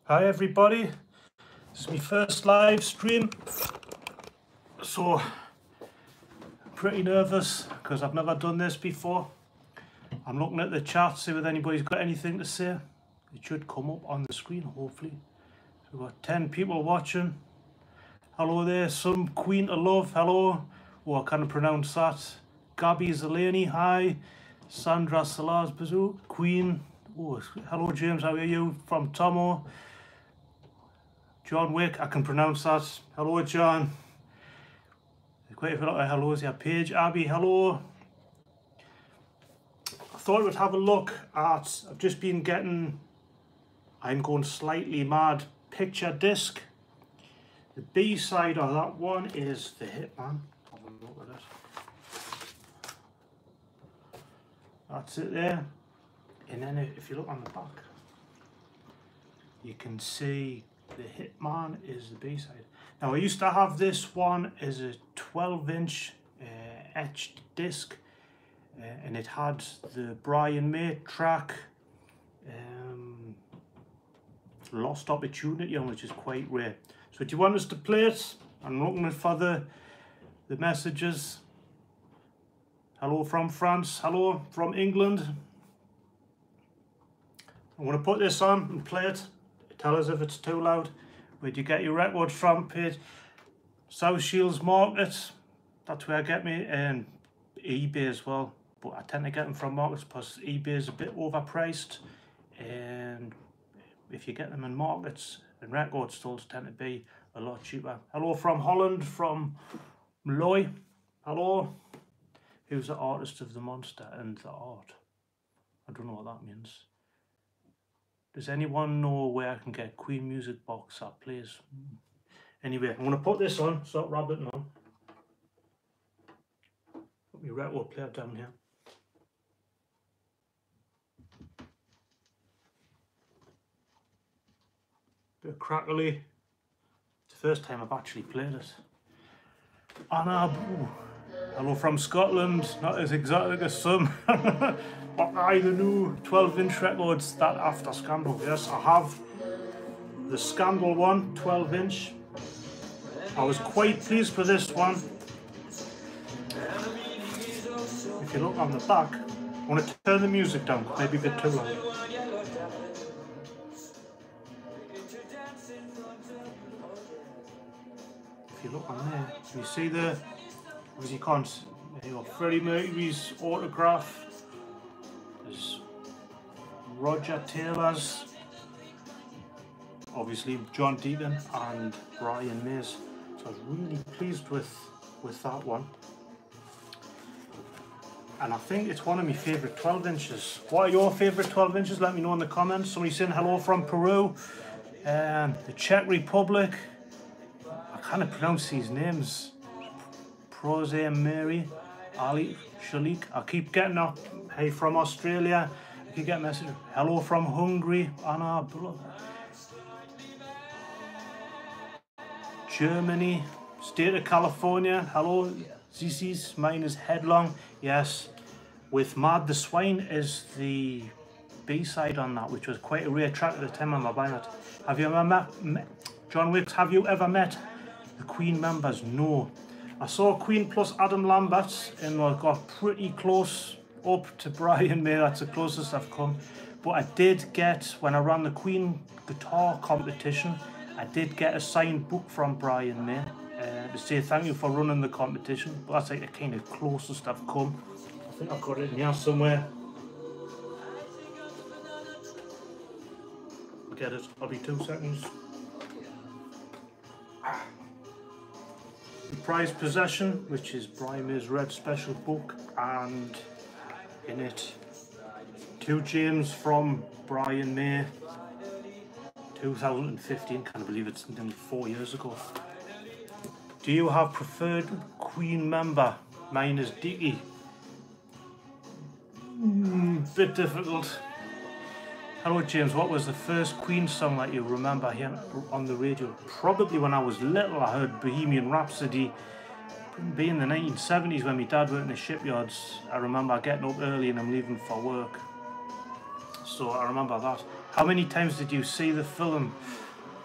Hi everybody, this is my first live stream, so I'm pretty nervous because I've never done this before. I'm looking at the chat, see if anybody's got anything to say. It should come up on the screen, hopefully. We've got 10 people watching. Hello there, some Queen of Love, hello. Oh, I can't pronounce that. Gabby Zelani, hi. Sandra Salaz Bazoo, Queen. Oh, hello James, how are you? From Tomo. John Wick, I can pronounce that. Hello, John. Quite a lot of hellos here. Paige, Abby, hello. I thought I would have a look at, I've just been getting, I'm going slightly mad, picture disc. The B side of that one is The Hitman. Have a look at it. That's it there. And then if you look on the back, you can see The Hitman is the B-side. Now I used to have this one as a 12-inch etched disc, and it had the Brian May track Lost Opportunity on, which is quite rare. So do you want us to play it? I'm looking for the messages. Hello from France, hello from England. I'm going to put this on and play it. Tell us if it's too loud. Where do you get your records from, Pete? South Shields Market. That's where I get me, and eBay as well. But I tend to get them from markets because eBay is a bit overpriced. And if you get them in markets, and record stores tend to be a lot cheaper. Hello from Holland, from Loy. Hello. Who's the artist of the monster and the art? I don't know what that means. Does anyone know where I can get Queen music box that plays? Anyway, I'm going to put this on, start rabbiting on. Put my record player down here. Bit of crackly. It's the first time I've actually played it. Anna, hello from Scotland, not as exotic as some. But I the new 12-inch records that after Scandal. Yes, I have the Scandal one, 12-inch. I was quite pleased with this one. If you look on the back, I want to turn the music down, maybe a bit too loud. If you look on there, you see the, as you can't, there you go, Freddie Mercury's autograph. There's Roger Taylor's, obviously John Deacon and Brian Mays. So I was really pleased with that one. And I think it's one of my favourite 12 inches. What are your favourite 12 inches? Let me know in the comments. Somebody saying hello from Peru, the Czech Republic. I can't pronounce these names. Prose Mary, Ali Shalik. I keep getting up. Hey from Australia. I keep getting messages. Hello from Hungary. Anna. Germany. State of California. Hello. ZC's. Mine is Headlong. Yes. With Mad the Swine is the B-side on that, which was quite a rare track at the time I'm buying it. Have you ever met John Wicks? Have you ever met the Queen members? No. I saw Queen plus Adam Lambert and I got pretty close up to Brian May. That's the closest I've come. But I did get, when I ran the Queen guitar competition, I did get a signed book from Brian May to say thank you for running the competition. But that's like the kind of closest I've come. I think I've got it in here somewhere. I'll get it. I'll be 2 seconds. The Prized Possession, which is Brian May's Red Special book, and in it 2 James from Brian May, 2015. Can't believe it's nearly 4 years ago. Do you have preferred Queen member? Mine is Dickie. Bit difficult. Hello James, what was the first Queen song that you remember hearing on the radio? Probably when I was little. I heard Bohemian Rhapsody. Being the 1970s when my dad worked in the shipyards, I remember getting up early and I'm leaving for work. So I remember that. How many times did you see the film?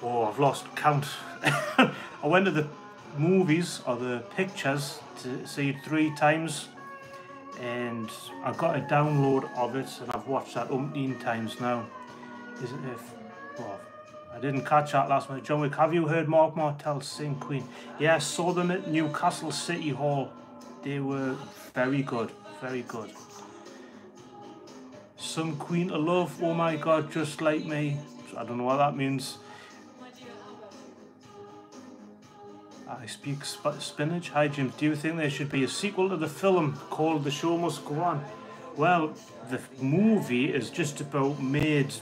Oh, I've lost count. I went to the movies or the pictures to see it 3 times, and I got a download of it, and I've watched that umpteen times now. Is it if? Oh, I didn't catch that last night. John Wick, have you heard Mark Martell sing Queen? Yeah, I saw them at Newcastle City Hall. They were very good, very good. Some Queen to love, oh my god, just like me. I don't know what that means. I speak spinach. Hi Jim, do you think there should be a sequel to the film called The Show Must Go On? Well, the movie is just about made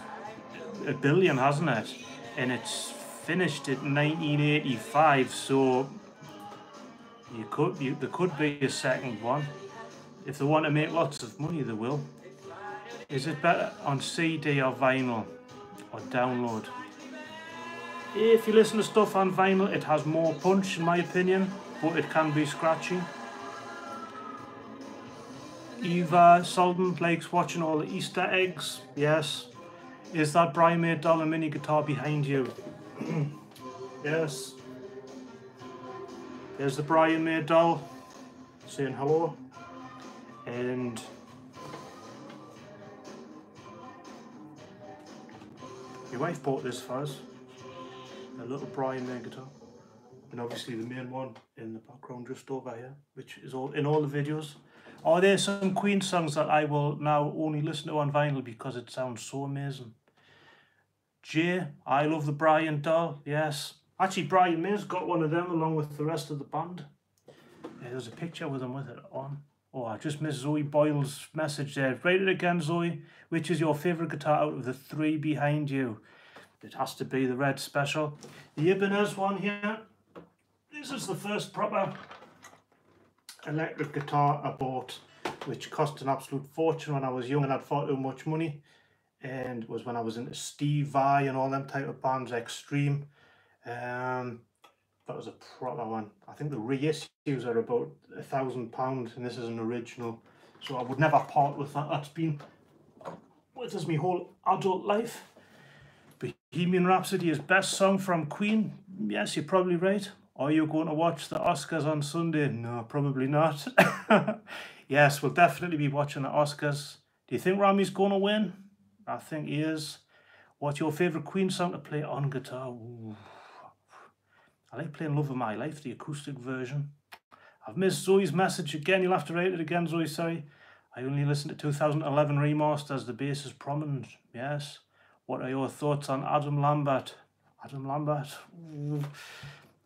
$1 billion, hasn't it? And it's finished in 1985, so there could be a second one. If they want to make lots of money, they will. Is it better on CD or vinyl or download? If you listen to stuff on vinyl, it has more punch in my opinion, but it can be scratchy. Eva Selden likes watching all the Easter eggs. Yes. Is that Brian May doll and mini guitar behind you? Yes. There's the Brian May doll saying hello. And your wife bought this for us. A little Brian May guitar. And obviously the main one in the background just over here, which is all in all the videos. Are there some Queen songs that I will now only listen to on vinyl because it sounds so amazing? Jay, I love the Brian doll, yes. Actually, Brian May's got one of them along with the rest of the band. Yeah, there's a picture with him with it on. Oh, I just missed Zoe Boyle's message there. Write it again, Zoe. Which is your favourite guitar out of the 3 behind you? It has to be the Red Special. The Ibanez one here. This is the first proper electric guitar I bought, which cost an absolute fortune when I was young and had far too much money. And it was when I was into Steve Vai and all them type of bands, Extreme. That was a proper one. I think the reissues are about £1,000 and this is an original. So I would never part with that. That's been with us my whole adult life. Bohemian Rhapsody is best song from Queen. Yes, you're probably right. Are you going to watch the Oscars on Sunday? No, probably not. Yes, we'll definitely be watching the Oscars. Do you think Rami's going to win? I think he is. What's your favourite Queen song to play on guitar? Ooh. I like playing Love of My Life, the acoustic version. I've missed Zoe's message again. You'll have to write it again, Zoe, sorry. I only listened to 2011 remasters. The bass is prominent. Yes. What are your thoughts on Adam Lambert? Adam Lambert? Ooh.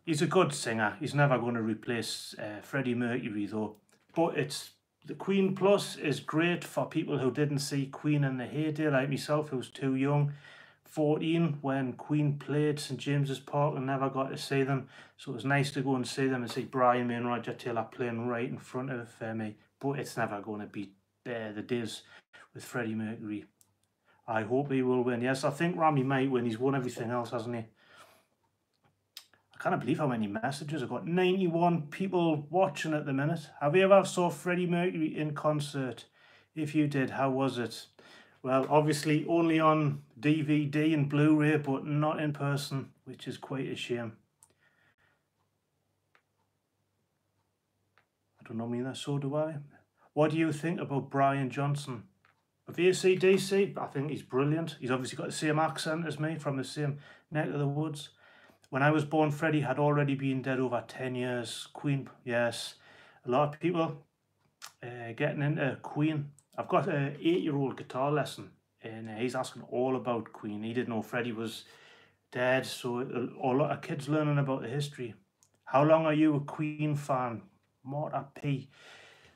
He's a good singer. He's never going to replace Freddie Mercury, though. But it's the Queen Plus is great for people who didn't see Queen in the heyday, like myself, who was too young. 14 when Queen played St James's Park and never got to see them. So it was nice to go and see them and see Brian May and Roger Taylor playing right in front of me. But it's never going to beat the days with Freddie Mercury. I hope he will win. Yes, I think Rami might win. He's won everything else, hasn't he? I can't believe how many messages. I've got 91 people watching at the minute. Have you ever saw Freddie Mercury in concert? If you did, how was it? Well, obviously only on DVD and Blu-ray, but not in person, which is quite a shame. I don't know neither, so do I. What do you think about Brian Johnson? Of AC/DC, I think he's brilliant. He's obviously got the same accent as me, from the same neck of the woods. When I was born, Freddie had already been dead over 10 years. Queen, yes. A lot of people getting into Queen. I've got an 8-year-old guitar lesson and he's asking all about Queen. He didn't know Freddie was dead, so a lot of kids learning about the history. How long are you a Queen fan? Marta P.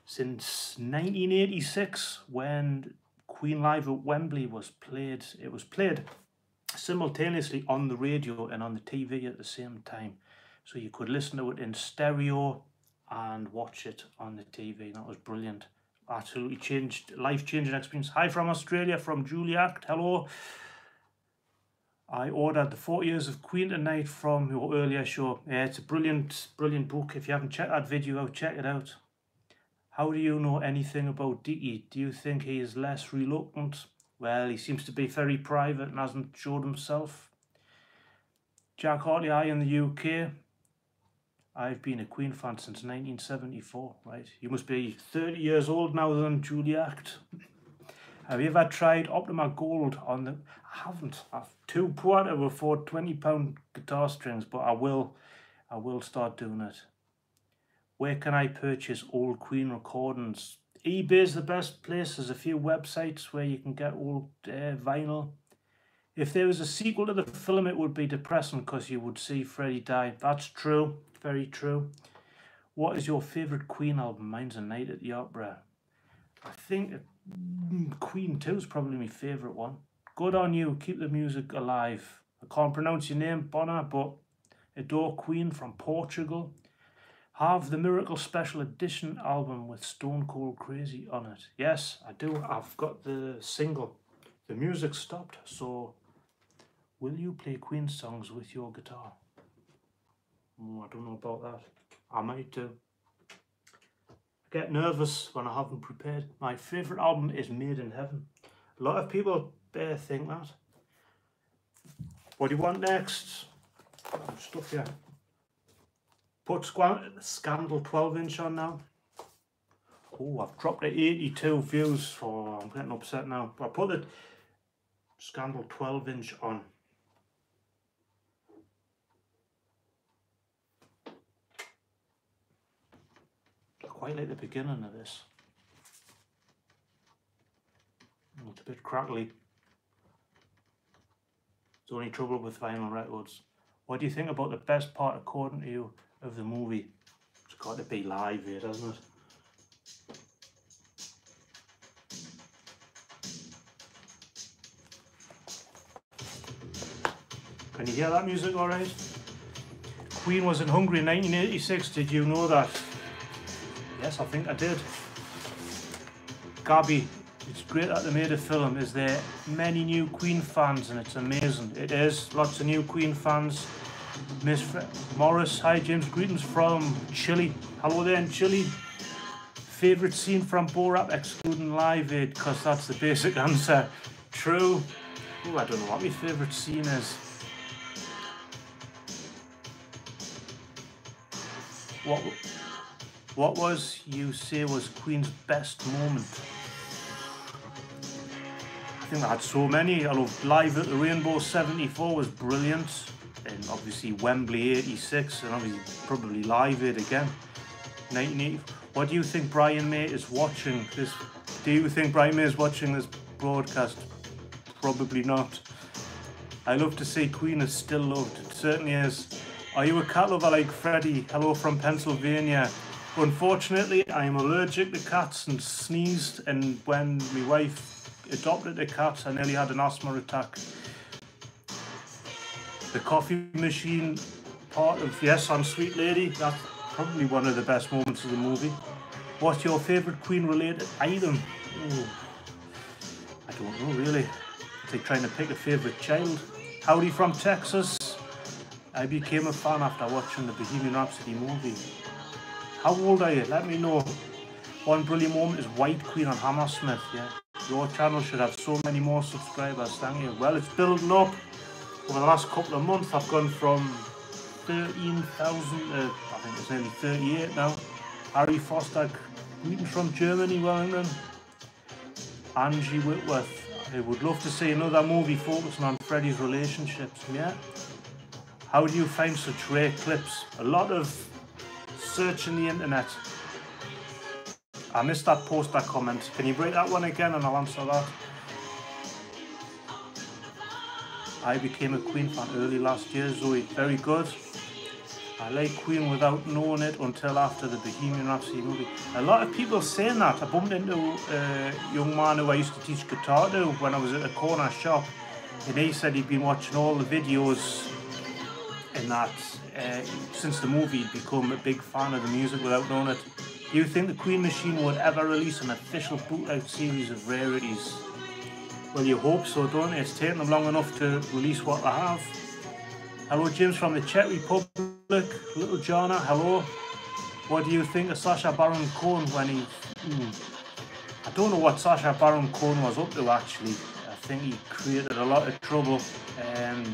Since 1986, when Queen Live at Wembley was played. It was played simultaneously on the radio and on the TV at the same time. So you could listen to it in stereo and watch it on the TV. That was brilliant. Absolutely changed, life-changing experience. Hi from Australia, from Juliac. Hello. I ordered the 40 Years of Queen tonight from your earlier show. Yeah, it's a brilliant book. If you haven't checked that video out, check it out. How do you know anything about Dickie? Do you think he is less reluctant? Well, he seems to be very private and hasn't showed himself. Jack Hartley, I in the UK. I've been a Queen fan since 1974, right? You must be 30 years old now then, Juliact. Have you ever tried Optima Gold on the... I haven't. I'm too poor to afford £20 guitar strings, but I will start doing it. Where can I purchase old Queen recordings? eBay's the best place. There's a few websites where you can get old vinyl. If there was a sequel to the film, it would be depressing because you would see Freddie die. That's true. Very true. What is your favourite Queen album? Mine's A Night at the Opera. I think Queen 2 is probably my favourite one. Good on you. Keep the music alive. I can't pronounce your name, Bonner, but adore Queen from Portugal. Have the Miracle Special Edition album with Stone Cold Crazy on it. Yes, I do. I've got the single. The music stopped, so will you play Queen songs with your guitar? Oh, I don't know about that. I might do. I get nervous when I haven't prepared. My favourite album is Made in Heaven. A lot of people think that. What do you want next? Stuff here. Put Scandal 12-inch on now. Oh, I've dropped to 82 views. Oh, I'm getting upset now. I put the Scandal 12-inch on. I quite like the beginning of this. Oh, it's a bit crackly. It's the only trouble with vinyl records. What do you think about the best part, according to you, of the movie? It's got to be live here, doesn't it? Can you hear that music all right? Queen was in Hungary in 1986. Did you know that? Yes, I think I did. Gabby, it's great that they made a film. Is there many new Queen fans? And it's amazing. It is. Lots of new Queen fans. Miss Morris, hi James, greetings from Chile. Hello there in Chile. Favourite scene from Borat excluding Live Aid, because that's the basic answer. True. Oh, I don't know what my favourite scene is. What was you say was Queen's best moment? I think I had so many. I loved Live at the Rainbow 74 was brilliant. And obviously Wembley 86, and obviously probably Live Aid again. 1980. What do you think Brian May is watching this? Do you think Brian May is watching this broadcast? Probably not. I love to see Queen is still loved. It certainly is. Are you a cat lover like Freddie? Hello from Pennsylvania. Unfortunately, I am allergic to cats and sneezed, and when my wife adopted a cat, I nearly had an asthma attack. The coffee machine part of Yes, I'm Sweet Lady, that's probably one of the best moments of the movie. What's your favourite Queen related item? Ooh, I don't know really. It's like trying to pick a favourite child. Howdy from Texas. I became a fan after watching the Bohemian Rhapsody movie. How old are you? Let me know. One brilliant moment is White Queen on Hammersmith. Yeah, your channel should have so many more subscribers. Thank you. Well, it's building up. Over the last couple of months, I've gone from 13,000 to, I think it's nearly 38 now. Harry Foster, greetings from Germany, Wellington. Angie Whitworth, I would love to see another movie focusing on Freddie's relationships. Yeah. How do you find such rare clips? A lot of searching the internet. I missed that poster comment. Can you break that one again and I'll answer that? I became a Queen fan early last year, Zoe. Very good. I like Queen without knowing it until after the Bohemian Rhapsody movie. A lot of people saying that. I bumped into a young man who I used to teach guitar to when I was at a corner shop, and he said he'd been watching all the videos and that since the movie he'd become a big fan of the music without knowing it. Do you think the Queen Machine would ever release an official bootleg series of Rarities? Well, you hope so, don't you? It's taken them long enough to release what they have. Hello, James from the Czech Republic. Little Jana, hello. What do you think of Sacha Baron Cohen when he... I don't know what Sacha Baron Cohen was up to, actually. I think he created a lot of trouble and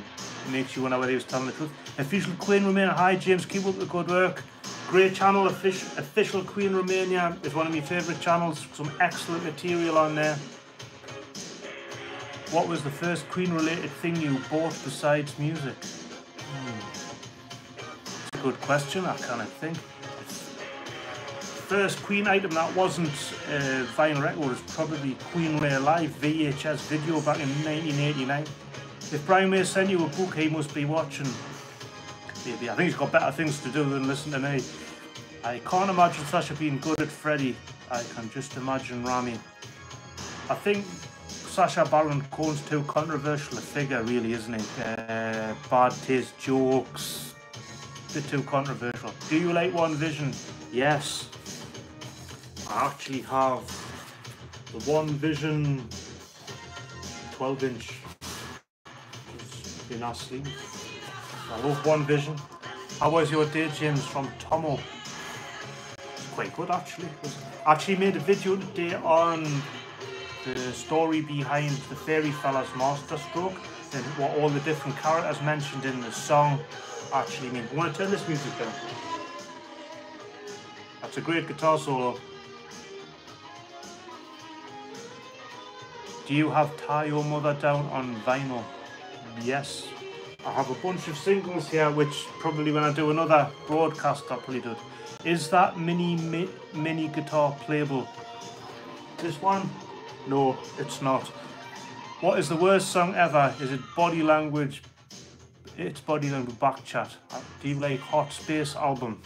makes you wonder whether he was telling the truth. Official Queen Romania. Hi James, keep up the good work. Great channel. Official Queen Romania is one of my favourite channels. Some excellent material on there. What was the first Queen related thing you bought besides music? It's a good question, I kind of think. First Queen item that wasn't a vinyl record was probably Queen Ray Live VHS video back in 1989. If Brian May sent you a book, he must be watching. Maybe. I think he's got better things to do than listen to me. I can't imagine Sasha being good at Freddie. I can just imagine Rami. I think Sacha Baron Cohen's too controversial a figure, really, isn't he? Bad taste jokes, a bit too controversial. Do you like One Vision? Yes. I actually have the One Vision 12-inch in our sleeve. I love One Vision. How was your day, James? From Tomo. It's quite good, actually. I actually made a video today on the story behind the Fairy Fella's Masterstroke and what all the different characters mentioned in the song actually mean. I want to turn this music down. That's a great guitar solo. Do you have Tie Your Mother Down on vinyl? Yes. I have a bunch of singles here, which probably when I do another broadcast I'll probably do it. Is that mini guitar playable? This one? No, it's not. What is the worst song ever? Is it Body Language? It's Body Language Backchat. Do you like Hot Space album?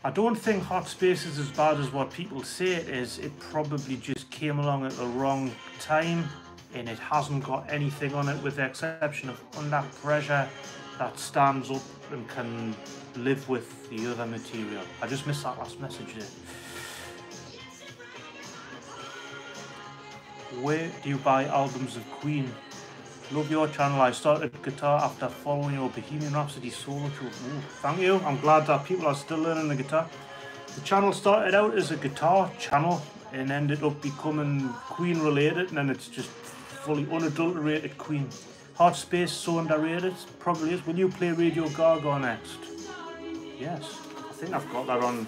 I don't think Hot Space is as bad as what people say it is. It probably just came along at the wrong time and it hasn't got anything on it with the exception of Under Pressure that stands up and can live with the other material. I just missed that last message there. Where do you buy albums of Queen? Love your channel. I started guitar after following your Bohemian Rhapsody solo show. Ooh, thank you. I'm glad that people are still learning the guitar. The channel started out as a guitar channel and ended up becoming Queen related, and then it's just fully unadulterated Queen. Hot Space, so underrated. Probably is. Will you play Radio Gaga next? Yes. I think I've got that on.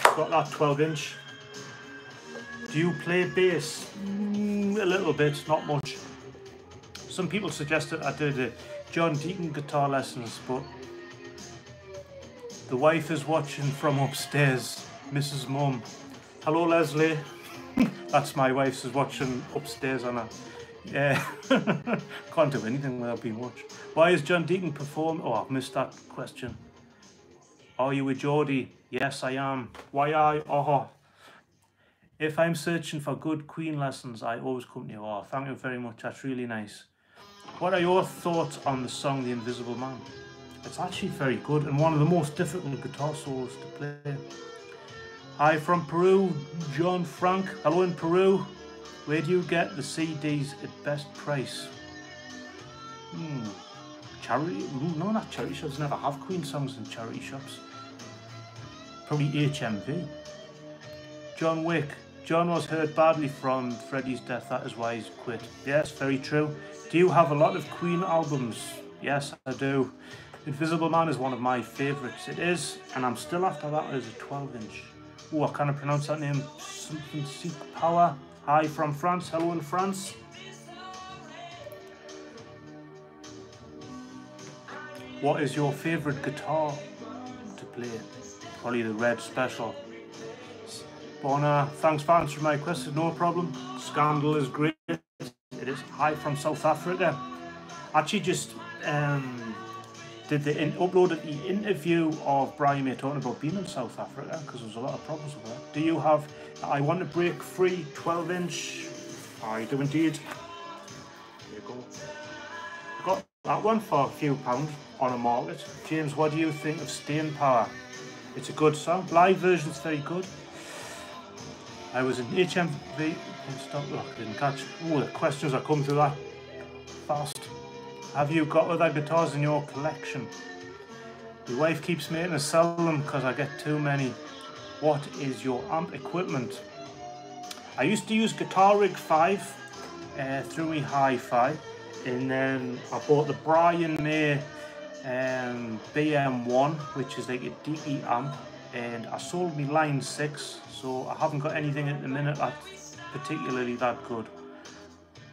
I've got that 12-inch. Do you play bass? A little bit, not much. Some people suggested I did John Deacon guitar lessons, but the wife is watching from upstairs, Mrs. Mum. Hello, Leslie. That's my wife, is watching upstairs on her. Yeah, can't do anything without being watched. Why is John Deacon perform? Oh, I've missed that question. Are you with Geordie? Yes, I am. Why I? Oh. If I'm searching for good Queen lessons, I always come to you. Oh, thank you very much. That's really nice. What are your thoughts on the song The Invisible Man? It's actually very good and one of the most difficult guitar solos to play. Hi from Peru, John Frank. Hello in Peru. Where do you get the CDs at best price? Charity? No, not charity shops. Never have Queen songs in charity shops. Probably HMV. John Wick. John was hurt badly from Freddie's death, that is why he's quit. Yes, very true. Do you have a lot of Queen albums? Yes, I do. Invisible Man is one of my favourites. It is, and I'm still after that as a 12-inch. Oh, I can't pronounce that name. Something Seek Power. Hi from France. Hello in France. What is your favourite guitar to play? Probably the Red Special. Bona, thanks for answering my question, no problem. Scandal is great. It is. Hi from South Africa. Actually just uploaded the interview of Brian May talking about being in South Africa because there was a lot of problems with that. Do you have I Want to Break Free 12-inch? I do indeed. There you go. I got that one for a few pounds on a market. James, what do you think of Staying Power? It's a good song. Live version's very good. I was in HMV. I didn't catch. Oh, the questions are coming through that fast. Have you got other guitars in your collection? My wife keeps making us sell them because I get too many. What is your amp equipment? I used to use Guitar Rig 5 through my hi-fi, and then I bought the Brian May BM1, which is like a DE amp, and I sold me line 6, so I haven't got anything at the minute that's particularly that good.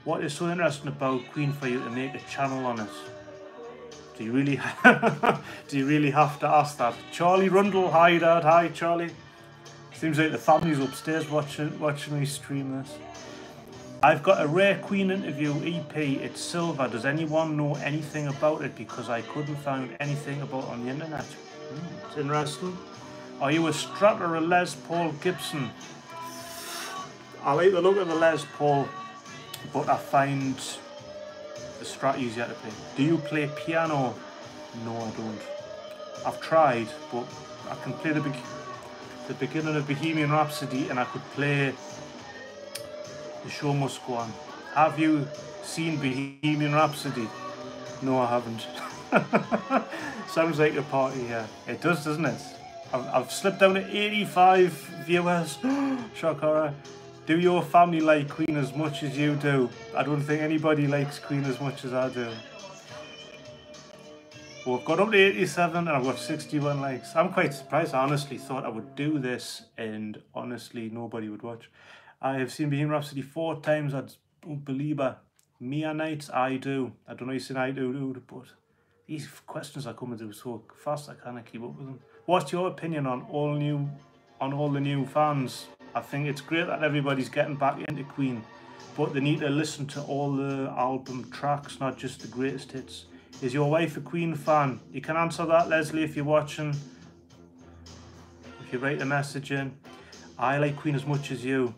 What is so interesting about Queen for you to make a channel on it? Do you really do you really have to ask that? Charlie Rundle, hi Dad, hi Charlie. Seems like the family's upstairs watching me stream this. I've got a rare Queen interview EP, it's silver. Does anyone know anything about it? Because I couldn't find anything about it on the internet. It's interesting. Are you a Strat or a Les Paul Gibson? I like the look of the Les Paul, but I find the Strat easier to play. Do you play piano? No, I don't. I've tried, but I can play the beginning of Bohemian Rhapsody, and I could play The Show Must Go On. Have you seen Bohemian Rhapsody? No, I haven't. Sounds like a party, yeah. It does, doesn't it? I've slipped down to 85 viewers. Shock horror. Do your family like Queen as much as you do? I don't think anybody likes Queen as much as I do. Well, I've got up to 87 and I've got 61 likes. I'm quite surprised. I honestly thought I would do this and honestly nobody would watch. I have seen Bohemian Rhapsody 4 times. I don't believe it. Mia nights, I do. I don't know if you say I do, but these questions are coming through so fast I can't keep up with them. What's your opinion on all the new fans? I think it's great that everybody's getting back into Queen, but they need to listen to all the album tracks, not just the greatest hits. Is your wife a Queen fan? You can answer that, Leslie, if you're watching. If you write a message in. I like Queen as much as you.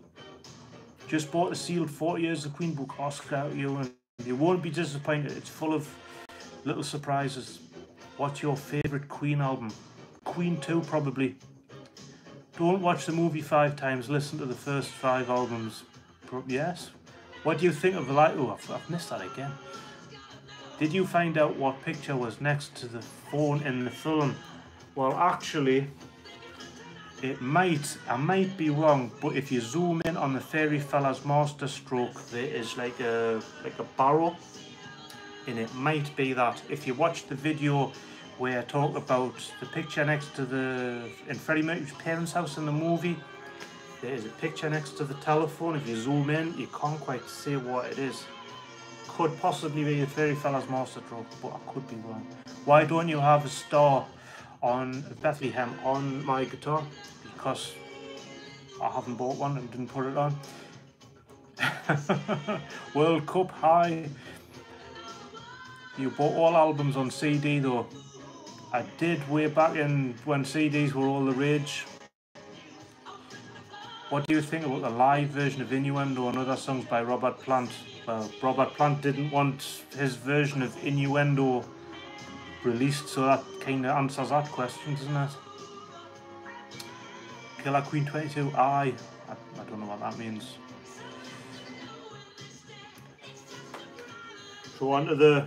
Just bought the sealed 40 Years of Queen book, Oscar out you, and you won't be disappointed. It's full of little surprises. What's your favourite Queen album? Queen 2, probably. Don't watch the movie 5 times, listen to the first 5 albums. Yes. What do you think of the light? Oh, I've missed that again. Did you find out what picture was next to the phone in the film? Well, actually, I might be wrong, but if you zoom in on the Fairy Fella's master stroke, there is like a barrel, and it might be that. If you watch the video where I talk about the picture next to in Freddie Mercury's parents' house in the movie, there is a picture next to the telephone. If you zoom in, you can't quite see what it is. Could possibly be the Fairy Fella's master stroke, but I could be wrong. Why don't you have a star on Bethlehem on my guitar? Because I haven't bought one and didn't put it on. World Cup, hi. You bought all albums on CD though. I did way back in when CDs were all the rage. What do you think about the live version of Innuendo and other songs by Robert Plant? Well, Robert Plant didn't want his version of Innuendo released, so that kind of answers that question, doesn't it? Killer Queen 22, I don't know what that means. So on to the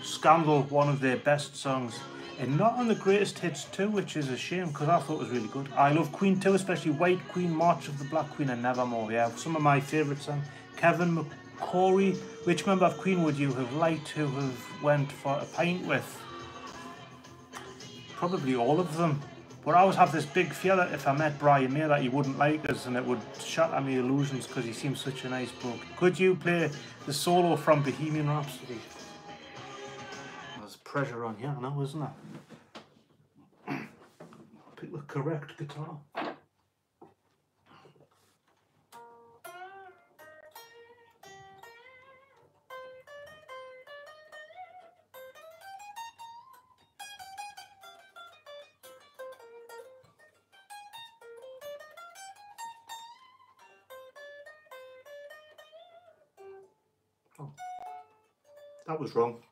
Scandal, one of their best songs. And not on the Greatest Hits 2, which is a shame, because I thought it was really good. I love Queen 2, especially White Queen, March of the Black Queen, and Nevermore. Yeah, some of my favourite songs. Kevin McCory, which member of Queen would you have liked to have went for a pint with? Probably all of them. But I always have this big fear that if I met Brian May that he wouldn't like us and it would shatter my illusions because he seems such a nice bloke. Could you play the solo from Bohemian Rhapsody? There's pressure on here now, isn't there? Pick the correct guitar. Oh, that was wrong.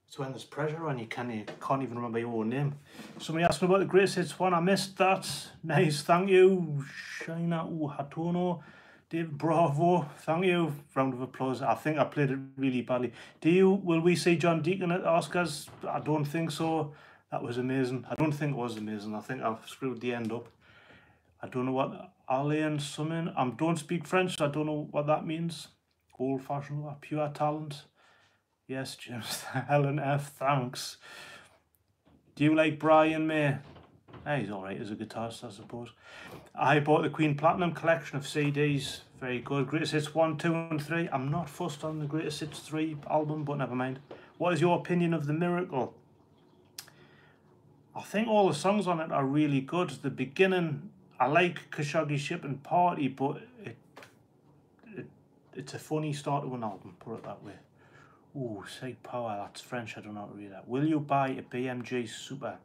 It's when there's pressure on you can't even remember your own name. Somebody asked me about the Greatest Hits 1. I missed that. Nice, thank you. Shaina Hatono. David, bravo. Thank you. Round of applause. I think I played it really badly. Will we see John Deacon at the Oscars? I don't think so. That was amazing. I don't think it was amazing. I think I've screwed the end up. I don't know what Alien something. I don't speak French, so I don't know what that means. Old-fashioned, pure talent. Yes, James. Helen F. Thanks. Do you like Brian May? He's alright as a guitarist, I suppose. I bought the Queen Platinum collection of CDs. Very good. Greatest Hits 1, 2 and 3. I'm not fussed on the Greatest Hits 3 album, but never mind. What is your opinion of The Miracle? I think all the songs on it are really good. The beginning, I like Khashoggi Ship and Party, but it's a funny start to an album, put it that way. Ooh, say power, that's French, I don't know how to read that. Will you buy a BMG Super?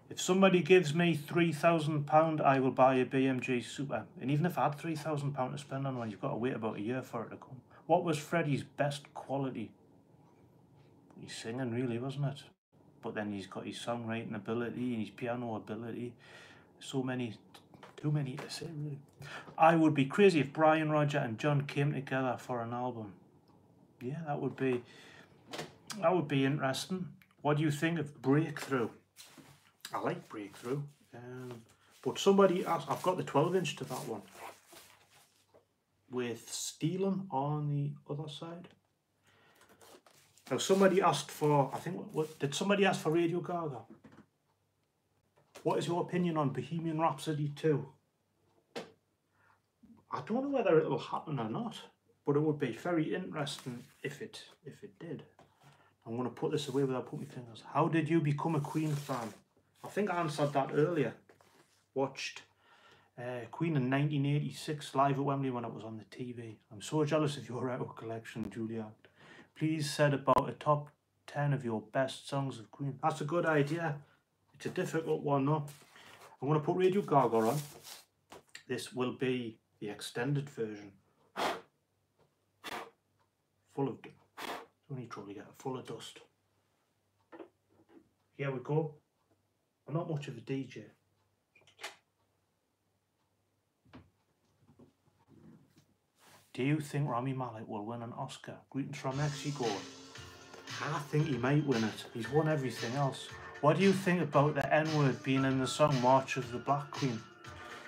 If somebody gives me £3,000, I will buy a BMG Super. And even if I had £3,000 to spend on one, you've got to wait about a year for it to come. What was Freddie's best quality? He's singing, really, wasn't it? But then he's got his songwriting ability and his piano ability. So many, too many to say, really. I would be crazy if Brian, Roger and John came together for an album. Yeah, that would be interesting. What do you think of Breakthrough? I like Breakthrough. But somebody asked, I've got the 12-inch to that one. With Stealing on the other side. Now somebody asked for, I think, what did somebody ask for Radio Gaga? What is your opinion on Bohemian Rhapsody 2? I don't know whether it will happen or not, but it would be very interesting if it did. I'm going to put this away without putting my fingers. How did you become a Queen fan? I think I answered that earlier. Watched Queen in 1986 live at Wembley when it was on the TV. I'm so jealous of your record collection, Julia. Please said about a top 10 of your best songs of Queen. That's a good idea. It's a difficult one though. I'm going to put Radio Gaga on. This will be the extended version. Full of, only trouble get full of dust. Here we go. I'm not much of a DJ. Do you think Rami Malek will win an Oscar? Greetings from Mexico. I think he might win it. He's won everything else. What do you think about the N-word being in the song March of the Black Queen?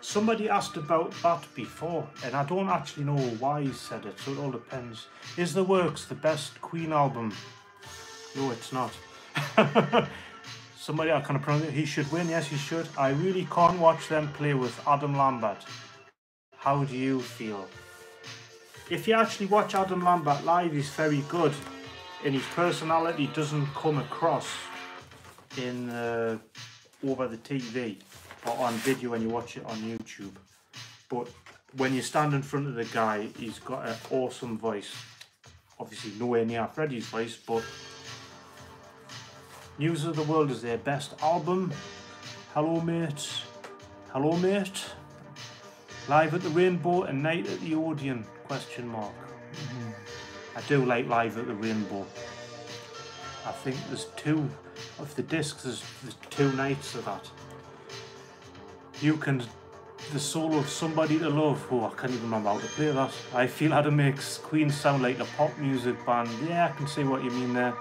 Somebody asked about that before, and I don't actually know why he said it, so it all depends. Is The Works the best Queen album? No, it's not. Somebody, I can't pronounce it. He should win. Yes, he should. I really can't watch them play with Adam Lambert. How do you feel? If you actually watch Adam Lambert live, he's very good, and his personality doesn't come across in over the TV or on video when you watch it on YouTube. But when you stand in front of the guy, he's got an awesome voice. Obviously nowhere near Freddie's voice, but News of the World is their best album. Hello mate, hello mate. Live at the Rainbow and Night at the Odeon, question mark. I do like Live at the Rainbow. I think there's two of the discs, there's 2 nights of that. You can, the solo of Somebody to Love, oh I can't even remember how to play that. I feel how to make Queen sound like a pop music band. Yeah, I can see what you mean there.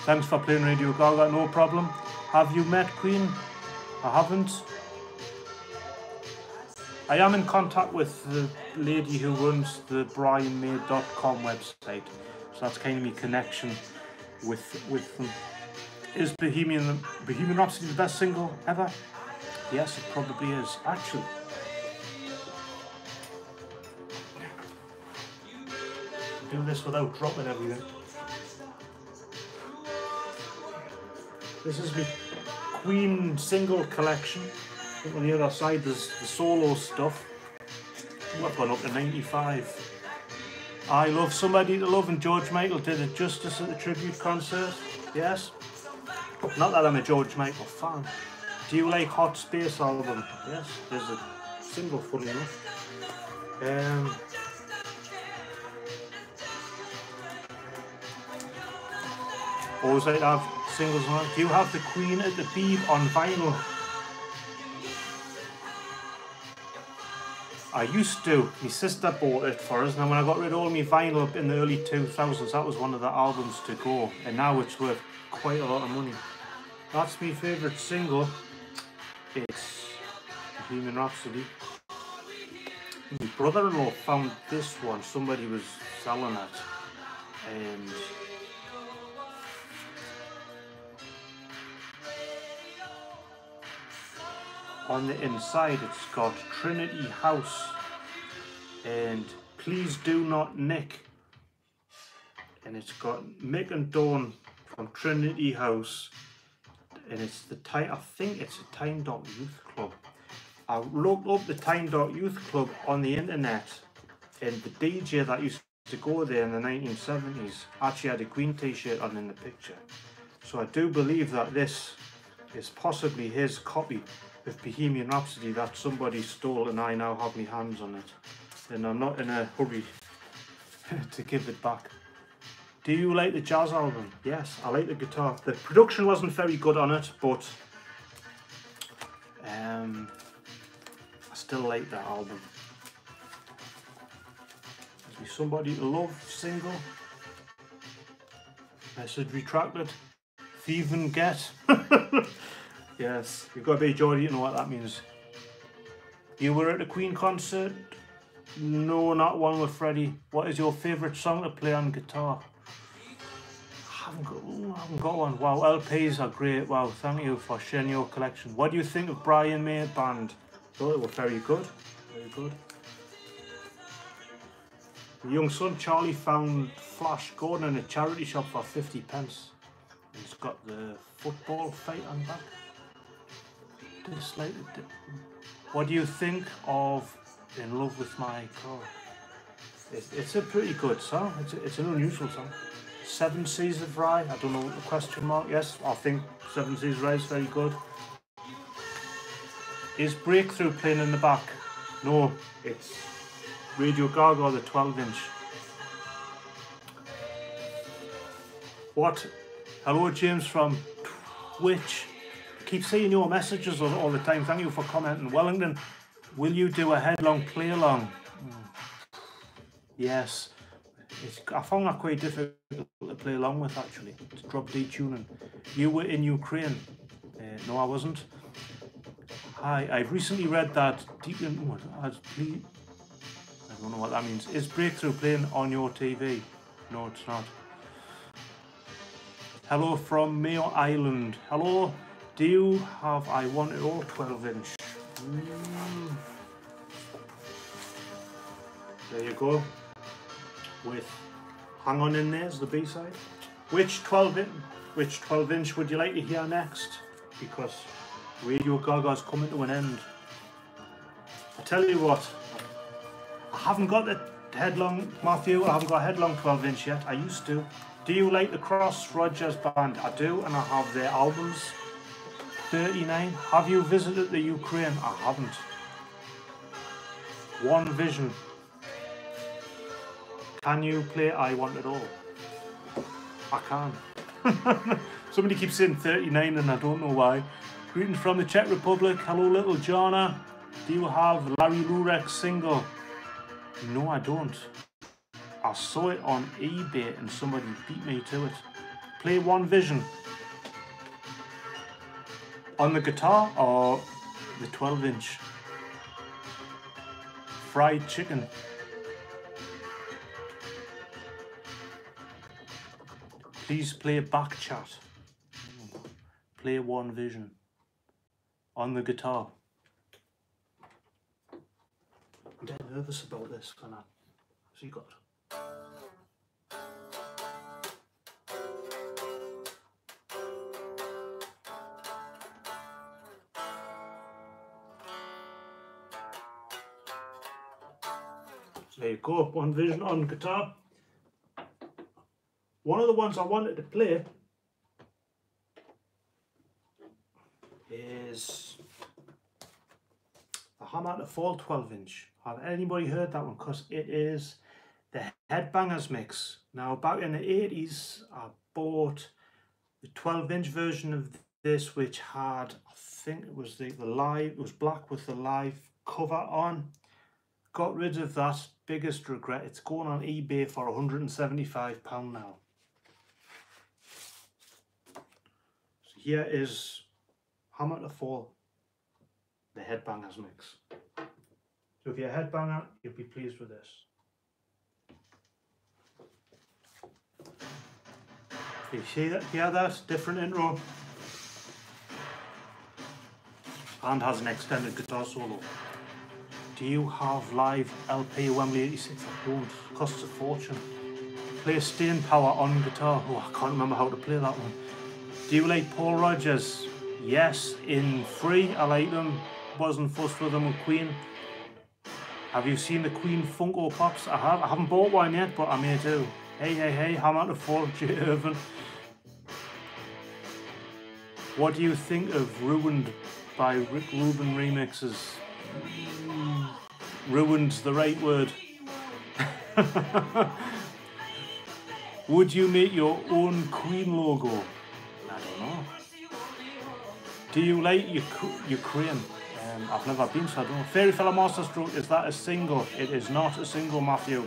Thanks for playing Radio Gaga, no problem. Have you met Queen? I haven't. I am in contact with the lady who runs the brianmay.com website. So that's kind of my connection with them. Is Bohemian Rhapsody the best single ever? Yes, it probably is. Actually, do this without dropping everything. This is my Queen single collection. I think on the other side there's the solo stuff. Ooh, I've gone up to 95. I Love Somebody to Love, and George Michael did it justice at the tribute concert. Yes. Not that I'm a George Michael fan. Do you like Hot Space album? Yes, there's a single, funny enough. Always like to have singles on it. Do you have the Queen at the Beeb on vinyl? I used to. My sister bought it for us, and when I got rid of all my vinyl up in the early 2000s, that was one of the albums to go, and now it's worth quite a lot of money. That's my favourite single. It's Bohemian Rhapsody. My brother-in-law found this one. Somebody was selling it, and on the inside it's got Trinity House and Please Do Not Nick, and it's got Mick and Dawn from Trinity House, and it's the I think it's a Time Dot Youth Club. I looked up the Time Dot Youth Club on the internet, and the DJ that used to go there in the 1970s actually had a Queen t-shirt on in the picture. So I do believe that this is possibly his copy of Bohemian Rhapsody that somebody stole, and I now have my hands on it. And I'm not in a hurry to give it back. Do you like the jazz album? Yes, I like the guitar. The production wasn't very good on it, but I still like that album. Is Somebody to Love single. Message retracted. Thieve and Get. Yes, you've got to be Geordie to know what that means. You were at a Queen concert? No, not one with Freddie. What is your favourite song to play on guitar? I haven't got one. Wow, LPs are great. Wow, thank you for sharing your collection. What do you think of Brian May Band? Oh, they were very good. Very good. The young son Charlie found Flash Gordon in a charity shop for 50p. He's got the football fight on back. What do you think of In Love With My Car? It's a pretty good song. It's an unusual song. Seven Seas of Rye. I don't know what the question mark. Yes, I think Seven Seas of Rye is very good. Is Breakthrough playing in the back? No, it's Radio Gaga, the 12-inch. What? Hello, James from Twitch. Keep seeing your messages all the time. Thank you for commenting. Wellington, will you do a headlong play along? Yes. I found that quite difficult to play along with, actually. It's drop D tuning. You were in Ukraine? No, I wasn't. Hi, I've recently read that Deacon has please. I don't know what that means. Is Breakthrough playing on your TV? No, it's not. Hello from Mayo Island. Hello. Do you have I Want It All 12-inch? There you go. With Hang On In There's the B-side. Which 12-inch would you like to hear next? Because Radio Gaga's coming to an end. I tell you what, I haven't got the headlong, Matthew, I haven't got a headlong 12-inch yet. I used to. Do you like the Cross Rogers Band? I do, and I have their albums. 39. Have you visited the Ukraine? I haven't. One Vision. Can you play I Want It All? I can. Somebody keeps saying 39 and I don't know why. Greetings from the Czech Republic. Hello, little Jana. Do you have Larry Lurek's single? No, I don't. I saw it on eBay and somebody beat me to it. Play One Vision. On the guitar or the 12-inch? Fried chicken. Please play back chat. Play One Vision. On the guitar. I'm dead nervous about this, can I? So you got it. There you go, One Vision on guitar. One of the ones I wanted to play is the Hammer to Fall 12-inch. Have anybody heard that one? Because it is the Headbangers mix. Now, back in the 80s, I bought the 12-inch version of this, which had, I think it was the live, it was black with the live cover on. Got rid of that, biggest regret. It's going on eBay for £175 now. So here is Hammer to Fall, the Headbangers mix. So if you're a headbanger, you'll be pleased with this. You see that? Hear that? Different intro. And has an extended guitar solo. Do you have live LP Wembley 86? I don't. Costs a fortune. Play Staying Power on guitar. Oh, I can't remember how to play that one. Do you like Paul Rodgers? Yes, in Free. I like them. Wasn't fussed with them with Queen. Have you seen the Queen Funko Pops? I have. I haven't bought one yet, but I may do. Hey, hey, hey, Hammer to Fall, J. Irvin. What do you think of Ruined by Rick Rubin remixes? Ruined's the right word. Would you make your own Queen logo? I don't know. Do you like Ukraine? I've never been, so I don't know. Fairy Fella Masterstroke, is that a single? It is not a single, Matthew.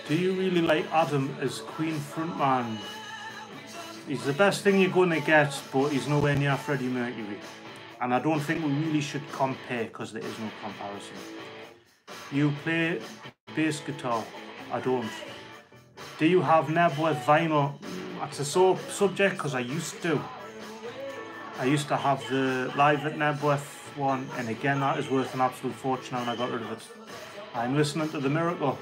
Do you really like Adam as Queen frontman? He's the best thing you're going to get, but he's nowhere near Freddie Mercury. And I don't think we really should compare, because there is no comparison. You play bass guitar? I don't. Do you have Nebworth vinyl? That's a sore subject, because I used to. I used to have the Live at Nebworth one, and again that is worth an absolute fortune, and I got rid of it. I'm listening to The Miracle.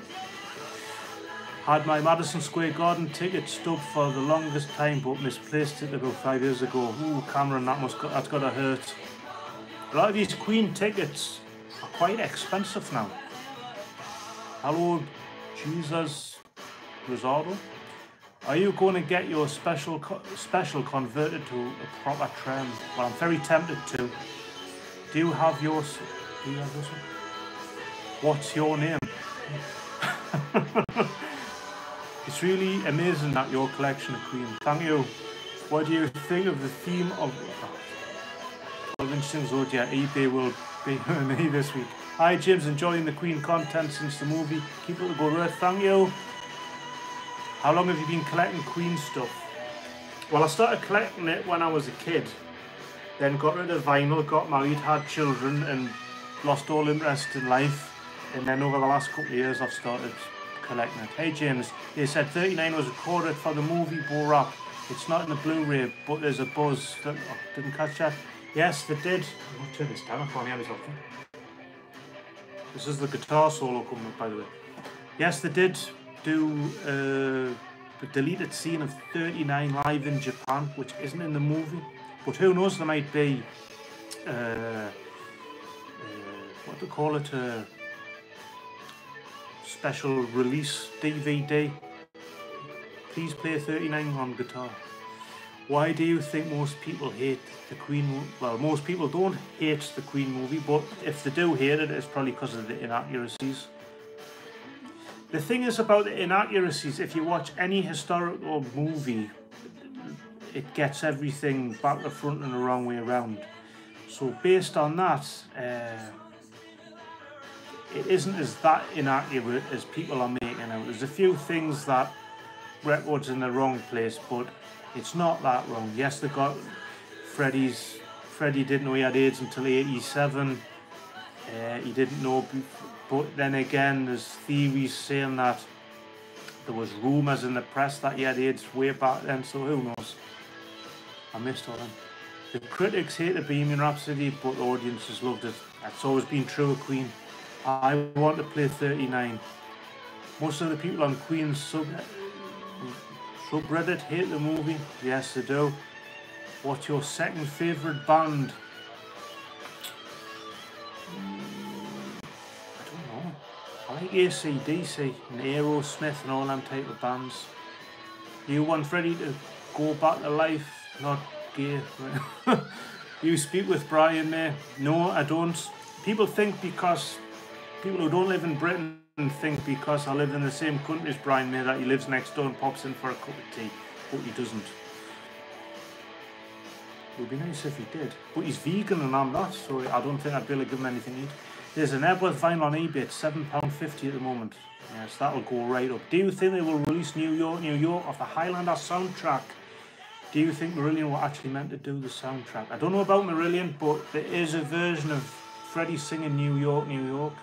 Had my Madison Square Garden ticket stub for the longest time, but misplaced it about 5 years ago. Ooh, Cameron, that's gotta hurt. A lot of these Queen tickets are quite expensive now. Hello, Jesus Rosado. Are you going to get your special converted to a proper trend? Well, I'm very tempted to. Do you have yours? Do you have this one? What's your name? It's really amazing that your collection of Queen. Thank you. What do you think of the theme of 12-inch Zodiac? eBay will be on me this week. Hi James, enjoying the Queen content since the movie. Keep it a good word. Thank you. How long have you been collecting Queen stuff? Well, I started collecting it when I was a kid. Then got rid of vinyl, got married, had children, and lost all interest in life. And then over the last couple of years, I've started collecting it. Hey James, they said 39 was recorded for the movie Bo Rap. It's not in the Blu-ray, but there's a buzz. Didn't catch that? Yes, they did. I'll turn this down. I can't hear myself. This is the guitar solo coming up, by the way. Yes, they did do a deleted scene of 39 live in Japan, which isn't in the movie. But who knows? There might be what do they call it? Special release DVD. Please play 39 on guitar. Why do you think most people hate the Queen? Well, most people don't hate the Queen movie, but if they do hate it, it's probably because of the inaccuracies. The thing is about the inaccuracies, if you watch any historical movie, it gets everything back to front and the wrong way around. So based on that, it isn't as that inaccurate as people are making out. There's a few things that records in the wrong place, but it's not that wrong. Yes, they got Freddie didn't know he had AIDS until 87. He didn't know, but then again, there's theories saying that there was rumours in the press that he had AIDS way back then, so who knows? I missed all them. The critics hated Bohemian Rhapsody, but the audiences loved it. That's always been true of Queen. I want to play 39. Most of the people on Queen's subreddit hate the movie. Yes, they do. What's your second favourite band? I don't know. I like AC/DC and Aerosmith and all them type of bands. You want Freddie to go back to life, not gay. You speak with Brian May? No, I don't. People who don't live in Britain think because I live in the same country as Brian May that he lives next door and pops in for a cup of tea, but he doesn't. It would be nice if he did, but he's vegan and I'm not, so I don't think I'd be able to give him anything to eat. There's an Nebworth vinyl on eBay, it's £7.50 at the moment. Yes, that'll go right up. Do you think they will release New York, New York off the Highlander soundtrack? Do you think Marillion were actually meant to do the soundtrack? I don't know about Marillion, but there is a version of Freddie singing New York, New York.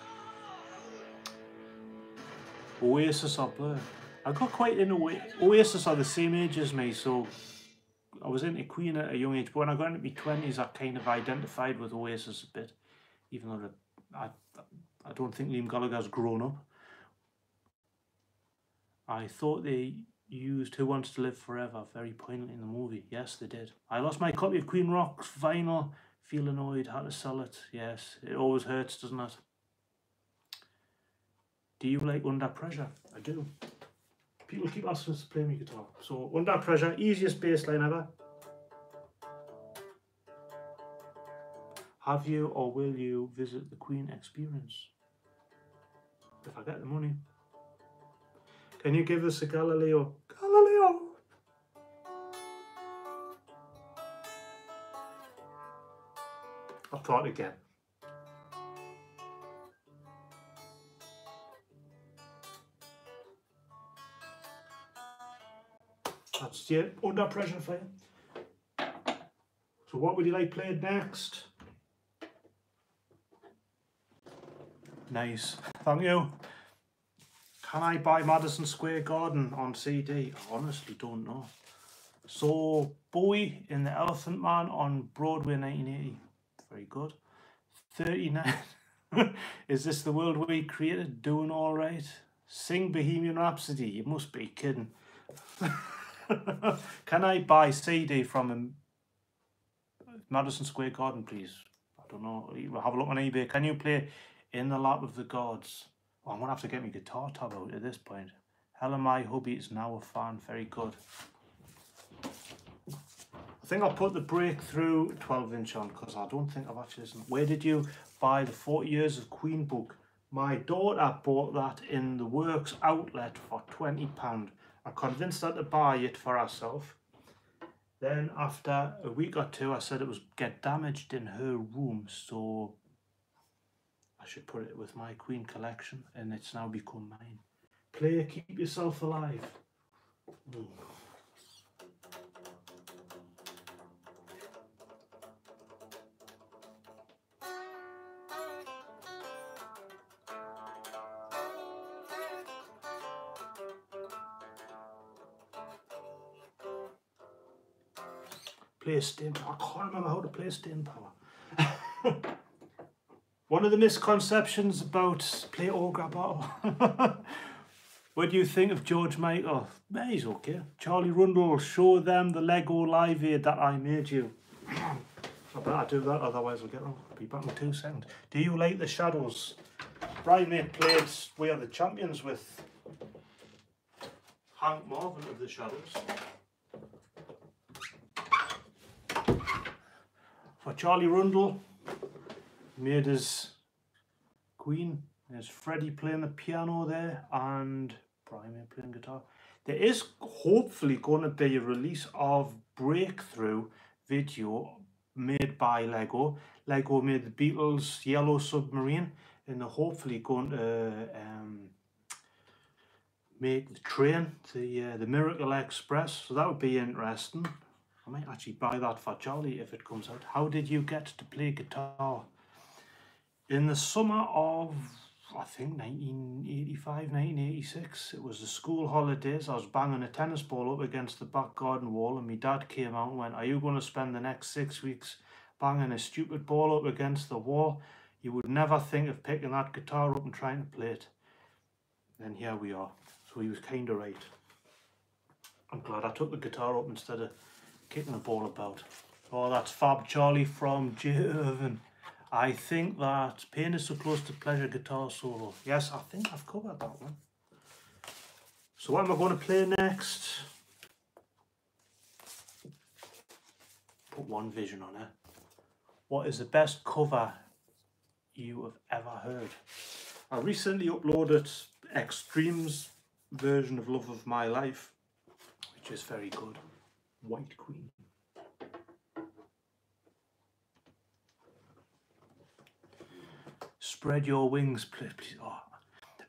Oasis or Blur. I got quite into Oasis are the same age as me, so I was into Queen at a young age, but when I got into my 20s, I kind of identified with Oasis a bit, even though I don't think Liam Gallagher's grown up. I thought they used Who Wants to Live Forever very poignantly in the movie. Yes, they did. I lost my copy of Queen Rock's vinyl. Feel annoyed, had to sell it. Yes, it always hurts, doesn't it? Do you like Under Pressure? I do. People keep asking us to play me guitar. So, Under Pressure, easiest bass line ever. Have you or will you visit the Queen Experience? If I get the money. Can you give us a Galileo? Galileo! I'll try it again. That's it. Under Pressure for you. So what would you like played next? Nice. Thank you. Can I buy Madison Square Garden on CD? I honestly don't know. So, Bowie in The Elephant Man on Broadway 1980. Very good. 39. Is this the world we created? Doing all right? Sing Bohemian Rhapsody. You must be kidding. Can I buy CD from Madison Square Garden, please? I don't know. Have a look on eBay. Can you play In the Lap of the Gods? Oh, I'm going to have to get my guitar tab out at this point. Helen, my hubby is now a fan. Very good. I think I'll put the Breakthrough 12-inch on because I don't think I've actually listened. Where did you buy the 40 Years of Queen book? My daughter bought that in the Works outlet for £20. I convinced her to buy it for herself. Then after a week or two, I said it was get damaged in her room, so I should put it with my Queen collection, and it's now become mine. Play Keep Yourself Alive. Play Staying Power. I can't remember how to play Staying Power. One of the misconceptions about play Ogre Battle. What do you think of George Michael? He's okay. Charlie Rundle, show them the Lego Live Aid that I made you. I better do that, otherwise I'll get wrong. I'll be back in 2 seconds. Do you like the Shadows? Brian May played We Are the Champions with Hank Marvin of the Shadows. For Charlie Rundle, made his Queen. There's Freddie playing the piano there and Brian May playing guitar. There is hopefully going to be a release of Breakthrough video made by Lego. Lego made the Beatles' Yellow Submarine, and they're hopefully going to make the train, the Miracle Express. So that would be interesting. I might actually buy that for Charlie if it comes out. How did you get to play guitar? In the summer of, I think, 1985, 1986, it was the school holidays. I was banging a tennis ball up against the back garden wall, and my dad came out and went, "Are you going to spend the next 6 weeks banging a stupid ball up against the wall? You would never think of picking that guitar up and trying to play it." And here we are. So he was kind of right. I'm glad I took the guitar up instead of kicking the ball about. Oh, that's Fab Charlie from J. Irvin. I think that Pain Is So Close to Pleasure guitar solo. Yes, I think I've covered that one. So what am I going to play next? Put One Vision on it. What is the best cover you have ever heard? I recently uploaded Extreme's version of Love of My Life, which is very good. White Queen. Spread Your Wings, please. Oh.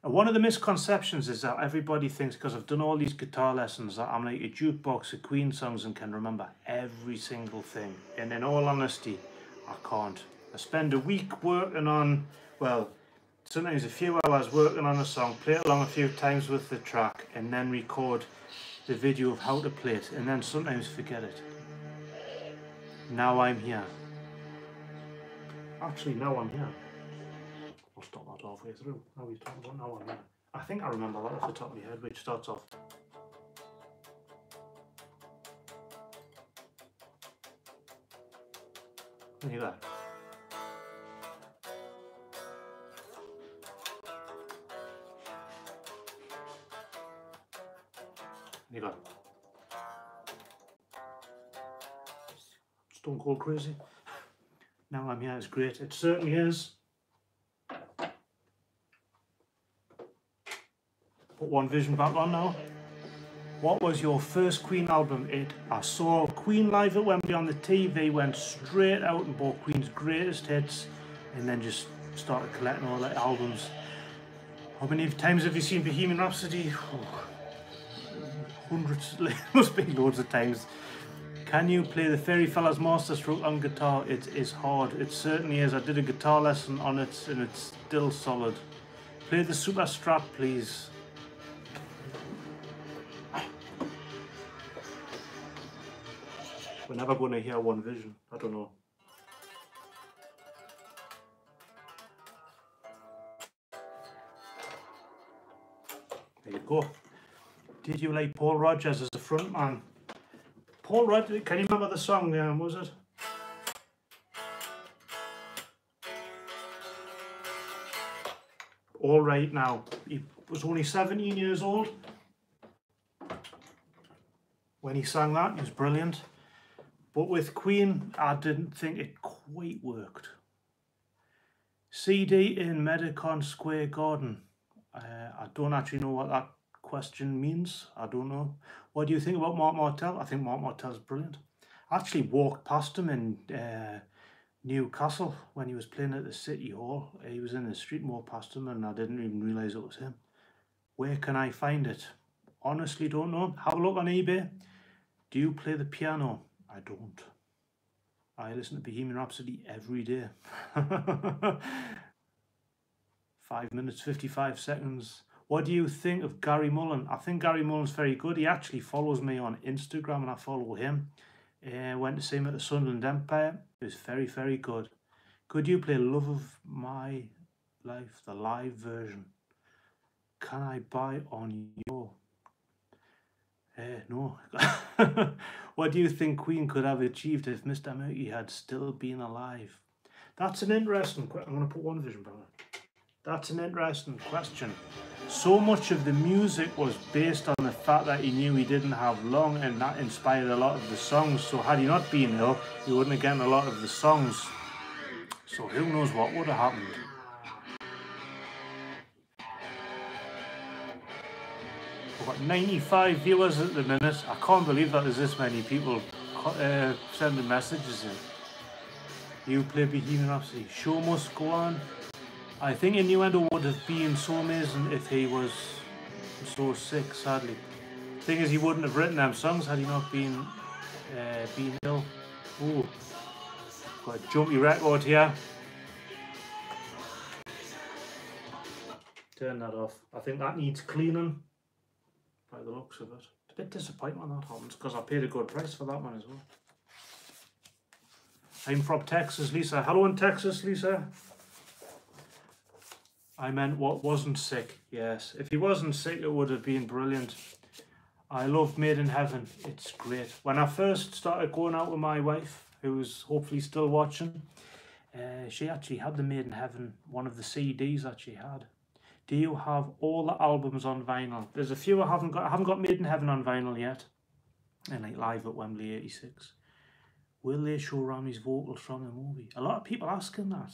One of the misconceptions is that everybody thinks, because I've done all these guitar lessons, that I'm like a jukebox of Queen songs and can remember every single thing. And in all honesty, I can't. I spend a week working on, well, sometimes a few hours working on a song, play it along a few times with the track, and then record the video of how to play it, and then sometimes forget it. Now I'm here. Actually, now I'm here. I'll stop that halfway through. Now he's talking about now I'm here. I think I remember that off the top of my head, which starts off. There you go. There you go. Stone Cold Crazy. Now I'm here is great. It certainly is. Put One Vision back on now. What was your first Queen album? I saw Queen live at Wembley on the TV, went straight out and bought Queen's greatest hits, and then just started collecting all the albums. How many times have you seen Bohemian Rhapsody? Oh, hundreds, must be loads of times. Can you play the Fairy Fellas Masterstroke on guitar? It is hard. It certainly is. I did a guitar lesson on it and it's still solid. Play the Super Strat, please. We're never going to hear One Vision. I don't know. There you go. Did you like Paul Rodgers as a frontman? Paul Rodgers, can you remember the song? Was it? All Right Now. He was only 17 years old when he sang that. He was brilliant. But with Queen, I didn't think it quite worked. CD in Medicon Square Garden. I don't actually know what that question means. I don't know. What do you think about Mark Martel? I think Mark Martel's brilliant. I actually walked past him in Newcastle when he was playing at the City Hall. He was in the street and walked past him and I didn't even realise it was him. Where can I find it? Honestly don't know. Have a look on eBay. Do you play the piano? I don't. I listen to Bohemian Rhapsody every day. 5 minutes, 55 seconds. What do you think of Gary Mullen? I think Gary Mullen's very good. He actually follows me on Instagram and I follow him. Went to see him at the Sunderland Empire. It was very, very good. Could you play Love of My Life, the live version? Can I buy on your... no. What do you think Queen could have achieved if Mr. Mercury had still been alive? That's an interesting question. I'm going to put One Vision back on. That's an interesting question. So much of the music was based on the fact that he knew he didn't have long, and that inspired a lot of the songs. So had he not been ill, he wouldn't have gotten a lot of the songs. So who knows what would have happened. We've got 95 viewers at the minute. I can't believe that there's this many people sending messages in. You play Bohemian Rhapsody. Show must go on. I think Innuendo would have been so amazing if he was so sick, sadly. The thing is, he wouldn't have written them songs had he not been ill. Ooh, got a jumpy record here. Turn that off. I think that needs cleaning by the looks of it. It's a bit disappointing when that happens because I paid a good price for that one as well. I'm from Texas, Lisa. Hello in Texas, Lisa. I meant what wasn't sick. Yes, if he wasn't sick, it would have been brilliant. I love Made in Heaven. It's great. When I first started going out with my wife, who was hopefully still watching, she actually had the Made in Heaven, one of the CDs that she had. Do you have all the albums on vinyl? There's a few I haven't got. I haven't got Made in Heaven on vinyl yet. And like live at Wembley '86. Will they show Rami's vocals from the movie? A lot of people asking that.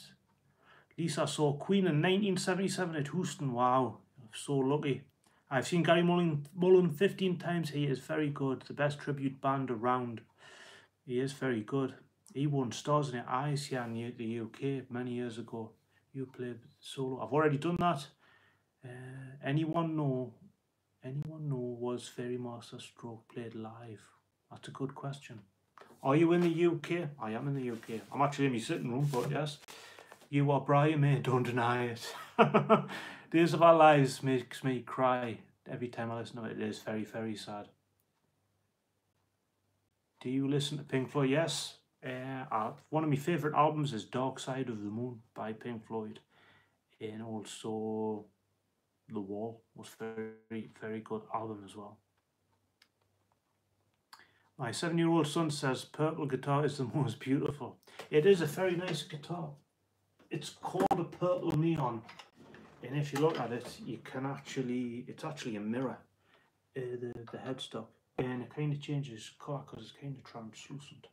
Lisa saw Queen in 1977 at Houston. Wow, I'm so lucky. I've seen Gary Mullen 15 times. He is very good. The best tribute band around. He is very good. He won Stars in Your Eyes here in the UK many years ago. You played solo. I've already done that. Anyone know was Fairy Master Stroke played live? That's a good question. Are you in the UK? I am in the UK. I'm actually in my sitting room, but yes. You are Brian May, don't deny it. Days of Our Lives makes me cry every time I listen to it. It is very, very sad. Do you listen to Pink Floyd? Yes. One of my favourite albums is Dark Side of the Moon by Pink Floyd. And also The Wall was very, very good album as well. My 7-year-old son says purple guitar is the most beautiful. It is a very nice guitar. It's called a purple neon. And if you look at it, you can actually, it's actually a mirror, the headstock. And it kind of changes colour because it's kind of translucent.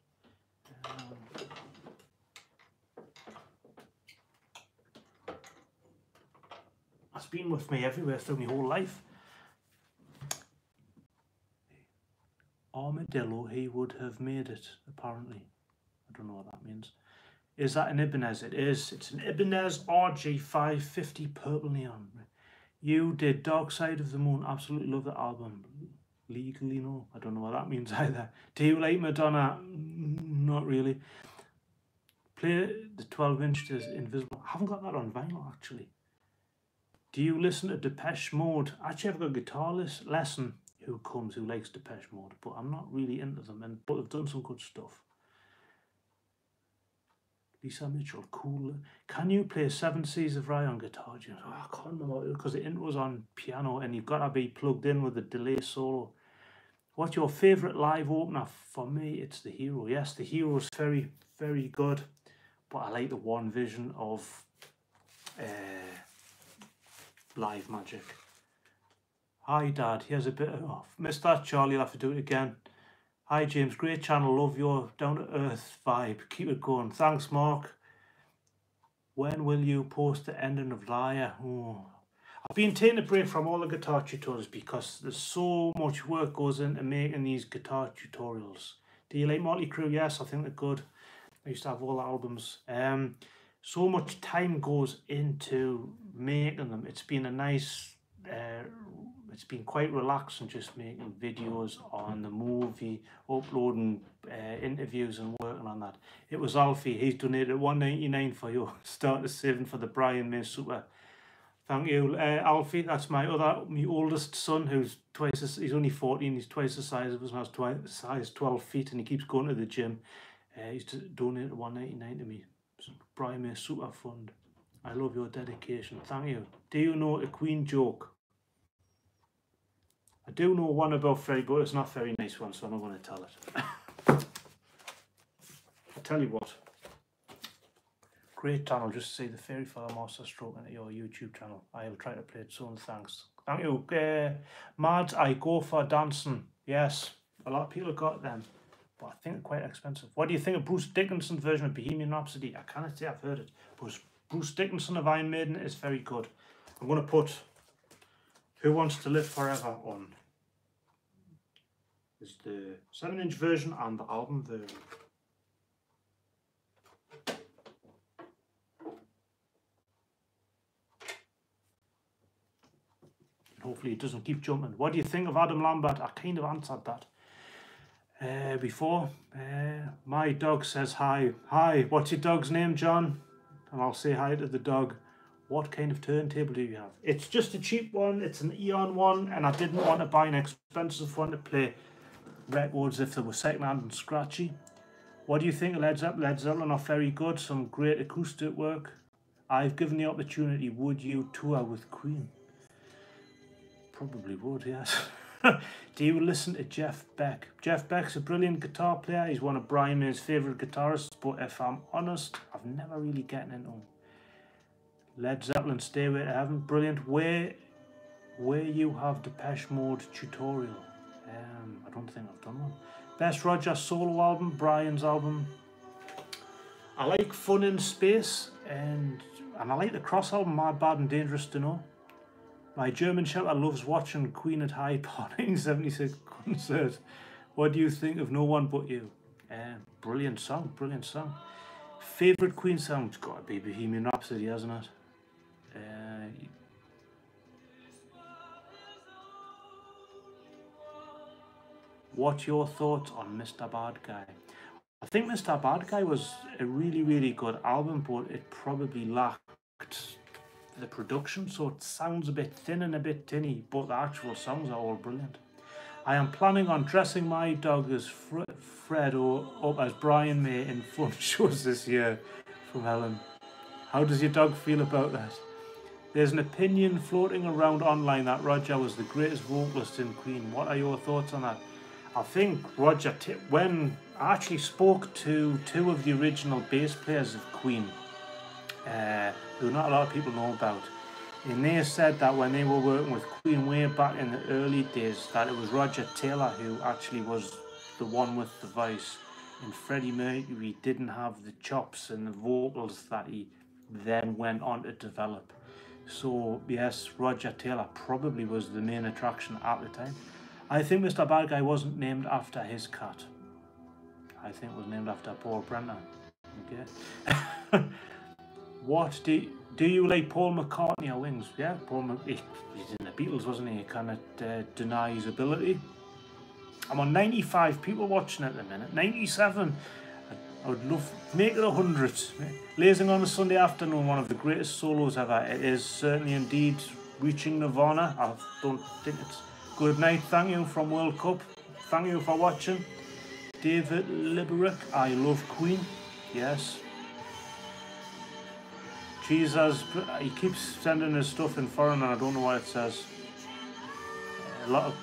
That's been with me everywhere through my whole life. Armadillo, he would have made it, apparently. I don't know what that means. Is that an Ibanez? It is. It's an Ibanez RG550 purple neon. You did Dark Side of the Moon. Absolutely love the album. Legally, no. I don't know what that means either. Do you like Madonna? Not really. Play the 12-inch is Invisible. I haven't got that on vinyl, actually. Do you listen to Depeche Mode? Actually, I've got a guitar lesson who likes Depeche Mode, but I'm not really into them, but they've done some good stuff. Lisa Mitchell, cool. Can you play Seven Seas of Rye on guitar? Oh, I can't remember, because the intro's on piano and you've got to be plugged in with the delay solo. What's your favourite live opener? For me, it's The Hero. Yes, The Hero is very, very good, but I like the One Vision of Live Magic. Hi, Dad. Here's a bit of... Oh, missed that, Charlie. I'll have to do it again. Hi, James. Great channel. Love your down-to-earth vibe. Keep it going. Thanks, Mark. When will you post the ending of Liar? Oh. I've been taking a break from all the guitar tutorials because there's so much work goes into making these guitar tutorials. Do you like Motley Crue? Yes, I think they're good. I used to have all the albums. So much time goes into making them. It's been a nice... it's been quite relaxing just making videos on the movie, uploading interviews and working on that. It was Alfie, he's donated $1.99 for you. Started saving for the Brian May Super. Thank you, Alfie. That's my oldest son, who's he's only 14, he's twice the size of us, and I was size 12 feet, and he keeps going to the gym. He's donated $1.99 to me. Brian May Super Fund. I love your dedication. Thank you. Do you know a Queen joke? I do know one about Freddie, but it's not a very nice one, so I'm not going to tell it. I'll tell you what. Great channel, just to see the Fairy Fire Master Stroke into your YouTube channel. I will try to play it soon, thanks. Thank you. Mads, I go for dancing. Yes, a lot of people have got them, but I think they're quite expensive. What do you think of Bruce Dickinson's version of Bohemian Rhapsody? I cannot say I've heard it, but Bruce Dickinson of Iron Maiden is very good. I'm going to put Who Wants to Live Forever on. Is the 7-inch version and the album version. Hopefully it doesn't keep jumping. What do you think of Adam Lambert? I kind of answered that before. My dog says hi. Hi, what's your dog's name, John? And I'll say hi to the dog. What kind of turntable do you have? It's just a cheap one. It's an Eon one, and I didn't want to buy an expensive one to play records if they were secondhand and scratchy. What do you think of Led Zeppelin? Led Zeppelin are very good. Some great acoustic work. I've given the opportunity. Would you tour with Queen? Probably would, yes. Do you listen to Jeff Beck? Jeff Beck's a brilliant guitar player. He's one of Brian May's favourite guitarists, but if I'm honest, I've never really gotten into him. Led Zeppelin, Stairway to Heaven, brilliant. Where you have Depeche Mode tutorial? I don't think I've done one. Best Roger solo album, Brian's album. I like Fun in Space, and I like the Cross album, Mad, Bad and Dangerous to Know. My German Shepherd loves watching Queen at Hyde Park 1976 concert. What do you think of No One But You? Brilliant song, brilliant song. Favourite Queen song? It's got to be Bohemian Rhapsody, hasn't it? What's your thoughts on Mr. Bad Guy? I think Mr. Bad Guy was a really, really good album, but it probably lacked the production, so it sounds a bit thin and a bit tinny, but the actual songs are all brilliant. I am planning on dressing my dog as Fred or up as Brian May in fun shows this year, from Helen. How does your dog feel about that? There's an opinion floating around online that Roger was the greatest vocalist in Queen. What are your thoughts on that? I think Roger, when I actually spoke to two of the original bass players of Queen, who not a lot of people know about, and they said that when they were working with Queen way back in the early days, that it was Roger Taylor who actually was the one with the voice, and Freddie Mercury didn't have the chops and the vocals that he then went on to develop. So yes, Roger Taylor probably was the main attraction at the time. I think Mr. Bad Guy wasn't named after his cat. I think it was named after Paul Brenner. Okay. What do you like Paul McCartney or Wings? Yeah, he's in the Beatles, wasn't he? You cannot deny his ability. I'm on 95 people watching at the minute. 97. I would love to make it 100. Lazing on a Sunday afternoon, one of the greatest solos ever. It is certainly indeed reaching Nirvana. I don't think it's good night. Thank you from World Cup. Thank you for watching. David Liberick, I love Queen. Yes. Jesus, he keeps sending his stuff in foreign and I don't know what it says. A lot of.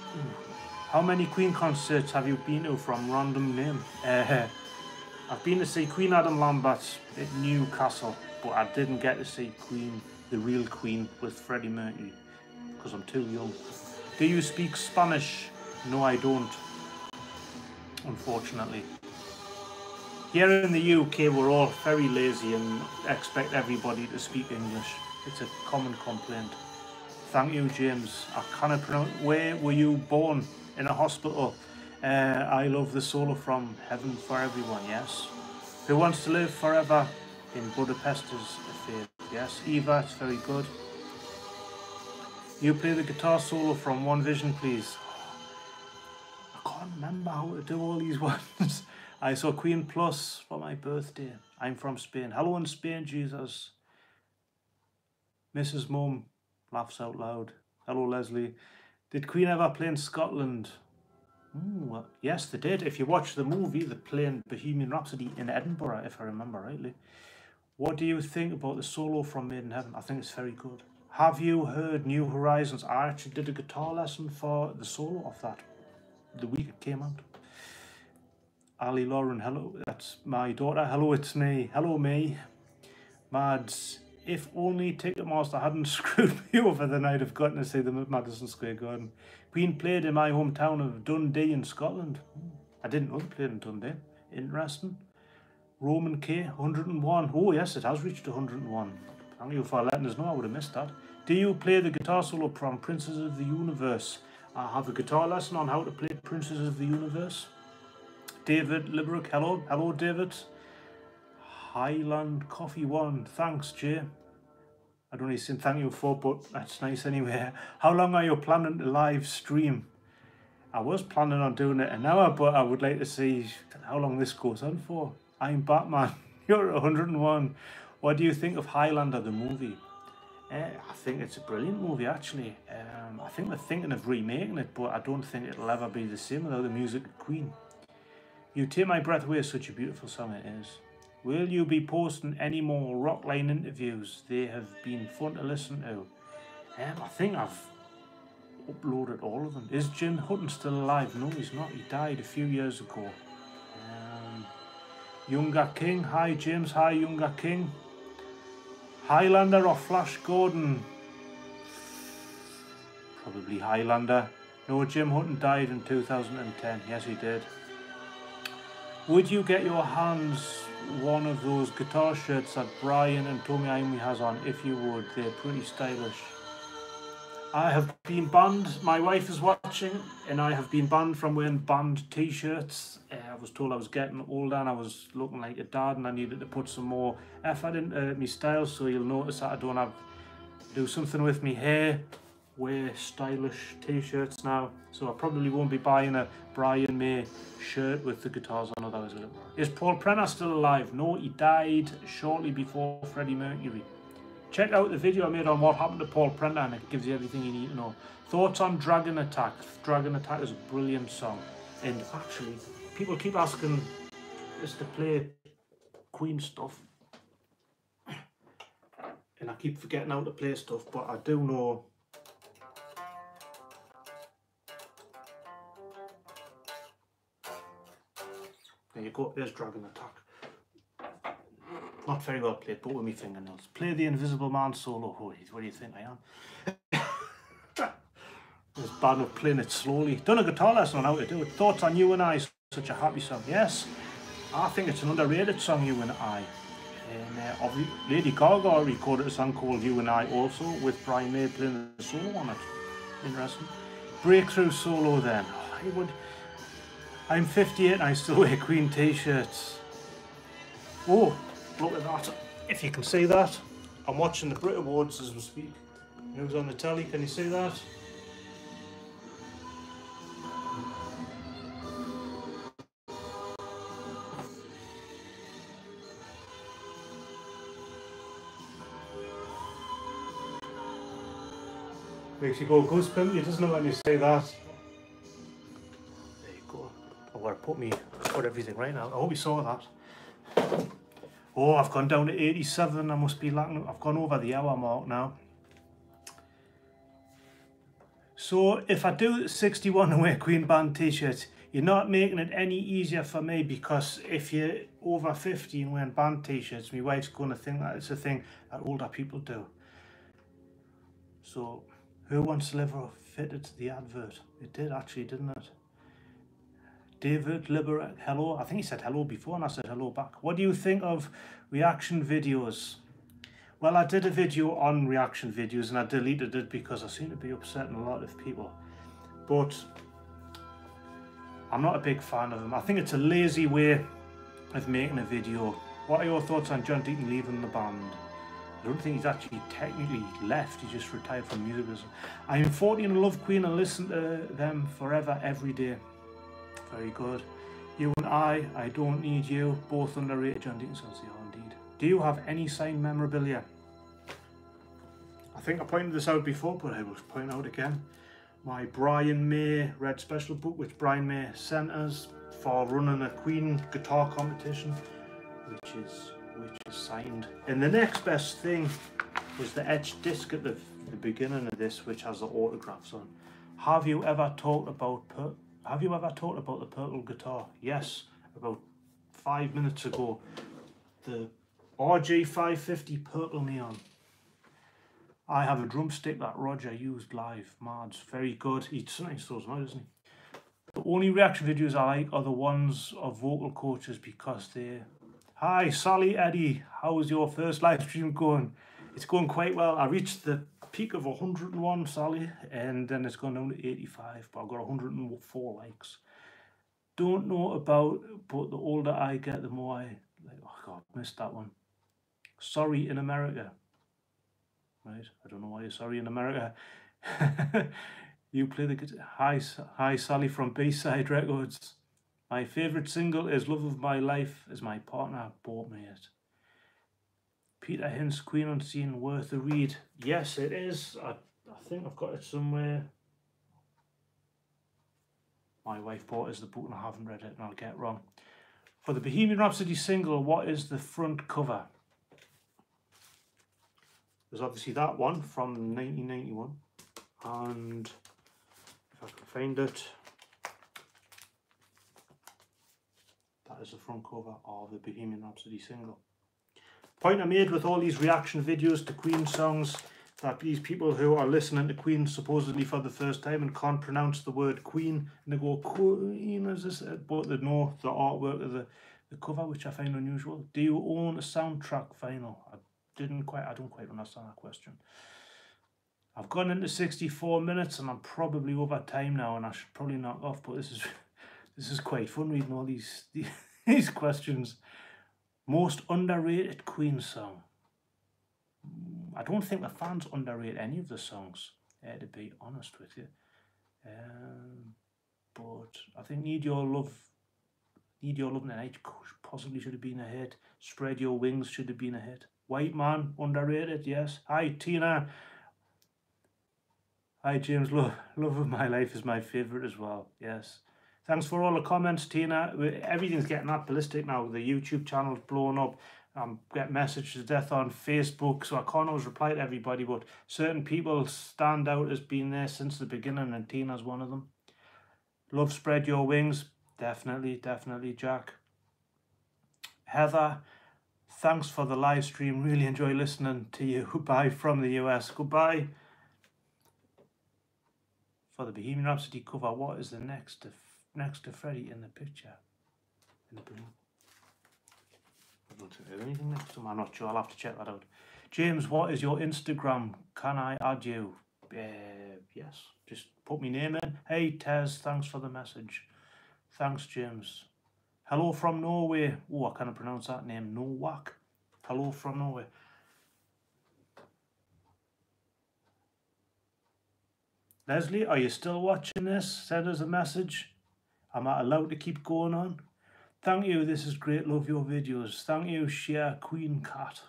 How many Queen concerts have you been to from random name? I've been to see Queen Adam Lambert at Newcastle, but I didn't get to see Queen, the real Queen, with Freddie Mercury, because I'm too young. Do you speak Spanish? No, I don't, unfortunately. Here in the UK, we're all very lazy and expect everybody to speak English. It's a common complaint. Thank you, James. I cannot pronounce. Where were you born? In a hospital. I love the solo from Heaven for Everyone, yes. Who Wants to Live Forever in Budapest is a favourite, yes. Eva, it's very good. You play the guitar solo from One Vision, please. I can't remember how to do all these ones. I saw Queen Plus for my birthday. I'm from Spain. Hello in Spain, Jesus. Mrs. Mum laughs out loud. Hello, Leslie. Did Queen ever play in Scotland? Ooh, yes, they did. If you watch the movie, they play in Bohemian Rhapsody in Edinburgh, if I remember rightly. What do you think about the solo from Made in Heaven? I think it's very good. Have you heard New Horizons? I actually did a guitar lesson for the solo of that the week it came out. Ali Lauren, hello, that's my daughter. Hello, it's me. Hello, me. Mads, if only Ticketmaster hadn't screwed me over, then I'd have gotten to see them at Madison Square Garden. Queen played in my hometown of Dundee in Scotland. I didn't know they played in Dundee. Interesting. Roman K, 101. Oh yes, it has reached 101. Thank you for letting us know. I would have missed that. Do you play the guitar solo from Princes of the Universe? I have a guitar lesson on how to play Princes of the Universe. David Liberick, hello. Hello, David. Highland Coffee 1. Thanks, Jay. I don't need to say thank you for, but that's nice anyway. How long are you planning to live stream? I was planning on doing it an hour, but I would like to see how long this goes on for. I'm Batman. You're at 101. What do you think of Highlander, the movie? I think it's a brilliant movie, actually. I think they're thinking of remaking it, but I don't think it'll ever be the same without the music of Queen. You Take My Breath Away is such a beautiful song, it is. Will you be posting any more Rockline interviews? They have been fun to listen to. I think I've uploaded all of them. Is Jim Hutton still alive? No, he's not. He died a few years ago. Younger King. Hi, James. Hi, Younger King. Highlander or Flash Gordon? Probably Highlander. No, Jim Hutton died in 2010. Yes, he did. Would you get your hands one of those guitar shirts that Brian and Tommy Iommi has on? If you would, they're pretty stylish. I have been banned, my wife is watching, and I have been banned from wearing band t-shirts. I was told I was getting older and I was looking like a dad and I needed to put some more effort into my style, so you'll notice that I don't have do something with my hair. wear stylish t-shirts now, so I probably won't be buying a Brian May shirt with the guitars on. That was a little... Is Paul Prenner still alive? No, he died shortly before Freddie Mercury. Check out the video I made on what happened to Paul Prenner, and it gives you everything you need to know. Thoughts on Dragon Attack? Dragon Attack is a brilliant song, and actually people keep asking us to play Queen stuff, and I keep forgetting how to play stuff, but I do know. There you go, there's Dragon Attack. Not very well played, but with my fingernails. Play the Invisible Man solo. Oh, what do you think I am? It's bad enough playing it slowly. Done a guitar lesson on how to do it. Thoughts on You and I, such a happy song. Yes, I think it's an underrated song, You and I. And Lady Gaga recorded a song called You and I also, with Brian May playing the solo on it. Interesting. Breakthrough solo then. Oh, I'm 58 and I still wear Queen t-shirts. Oh, look at that. If you can see that. I'm watching the Brit Awards as we speak. Who's on the telly? Can you see that? Makes you go goosebumpy, doesn't it, when you say that? There you go. I'm going to put everything right now. I hope you saw that. Oh, I've gone down to 87. I must be lacking. I've gone over the hour mark now. So if I do 61 and wear Queen Band t-shirts, you're not making it any easier for me, because if you're over 50 and wearing band t-shirts, my wife's going to think that it's a thing that older people do. So Who Wants to Live fitted the advert. It did actually, didn't it? David Liberac, hello. I think he said hello before and I said hello back. What do you think of reaction videos? Well, I did a video on reaction videos and I deleted it because I seem to be upsetting a lot of people. But I'm not a big fan of them. I think it's a lazy way of making a video. What are your thoughts on John Deacon leaving the band? I don't think he's actually technically left, he just retired from music business. I am 40 and love Queen and listen to them forever, every day. Very good. You and I Don't Need You, both underrated. John Deacon says they are indeed. Do you have any signed memorabilia? I think I pointed this out before, but I will point out again. My Brian May Red Special book, which Brian May sent us for running a Queen guitar competition, which is signed. And the next best thing was the etched disc at the beginning of this, which has the autographs on. Have you ever talked about the purple guitar? Yes, about 5 minutes ago. The RG550 purple neon. I have a drumstick that Roger used live. Mads, very good. He sometimes throws them out, doesn't he? The only reaction videos I like are the ones of vocal coaches, because they... Hi, Sally Eddie. How's your first live stream going? It's going quite well. I reached the peak of 101, Sally, and then it's gone down to 85, but I've got 104 likes. Don't know about, but the older I get, the more I like. Oh God, missed that one. Sorry in America. Right, I don't know why you're sorry in America. You play the guitar. Hi, Sally from B-Side Records. My favourite single is Love of My Life, as my partner bought me it. Peter Hint's Queen Unseen, worth a read. Yes, it is. I think I've got it somewhere. My wife bought us the book and I haven't read it and I'll get it wrong. For the Bohemian Rhapsody single, what is the front cover? There's obviously that one from 1991. And if I can find it, that is the front cover of the Bohemian Rhapsody single. Point I made with all these reaction videos to Queen songs, that these people who are listening to Queen supposedly for the first time and can't pronounce the word Queen, and they go, Queen, is this it? But they know the artwork of the cover, which I find unusual. Do you own a soundtrack vinyl? I don't quite understand that question. I've gone into 64 minutes and I'm probably over time now, and I should probably knock off, but this is quite fun reading all these questions. Most underrated Queen song. I don't think the fans underrate any of the songs. to be honest with you. But I think Need Your Love Tonight possibly should have been a hit. Spread Your Wings should have been a hit. White Man, underrated, yes. Hi, Tina. Hi, James. Love of My Life is my favourite as well, yes. Thanks for all the comments, Tina. Everything's getting that ballistic now. The YouTube channel's blowing up. I'm getting messages to death on Facebook, so I can't always reply to everybody, but certain people stand out as being there since the beginning, and Tina's one of them. Love Spread Your Wings. Definitely, Jack. Heather, thanks for the live stream. Really enjoy listening to you. Bye from the US. Goodbye. For the Bohemian Rhapsody cover, what is the next to Freddie in the picture? In the blue. I don't think there's anything next to him. I'm not sure. I'll have to check that out. James, what is your Instagram? Can I add you? Yes. Just put my name in. Hey, Tez, thanks for the message. Thanks, James. Hello from Norway. Oh, I can't pronounce that name. Nowak. Hello from Norway. Leslie, are you still watching this? Send us a message. Am I allowed to keep going on? Thank you. This is great. Love your videos. Thank you, Share Queen Cat.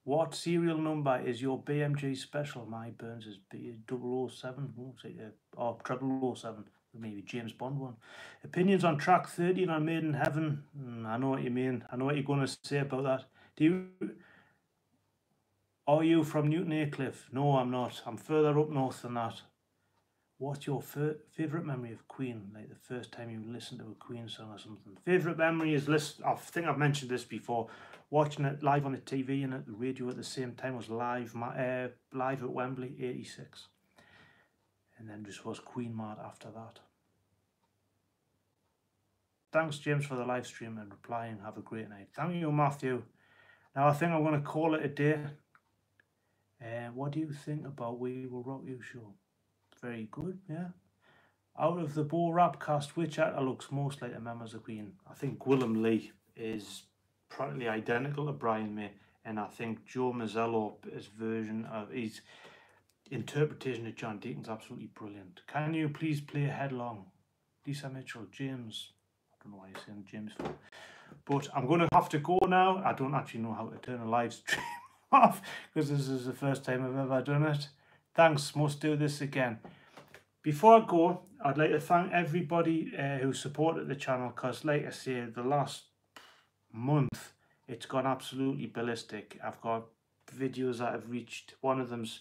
What serial number is your BMG special? My Burns is B007 or 0007. Maybe James Bond one. Opinions on track 13 on Made in Heaven. I know what you mean. I know what you're going to say about that. Are you from Newton Aycliffe? No, I'm not. I'm further up north than that. What's your favourite memory of Queen? Like the first time you listened to a Queen song or something. Favourite memory is I think I've mentioned this before. Watching it live on the TV and at the radio at the same time was live at Wembley, 86. And then just was Queen mad after that. Thanks, James, for the live stream and replying. Have a great night. Thank you, Matthew. Now I think I'm going to call it a day. What do you think about We Will Rock You show? Very good, yeah. Out of the Bo Rap cast, which actor looks most like the members of Queen? I think Willem Lee is practically identical to Brian May, and I think Joe Mazzello, his version of his interpretation of John Deacon's absolutely brilliant. Can you please play Headlong? Lisa Mitchell, James. I don't know why you're saying James for, but I'm going to have to go now. I don't actually know how to turn a live stream off because this is the first time I've ever done it. Thanks, must do this again. Before I go, I'd like to thank everybody who supported the channel, because like I say, the last month it's gone absolutely ballistic. I've got videos that have reached, one of them's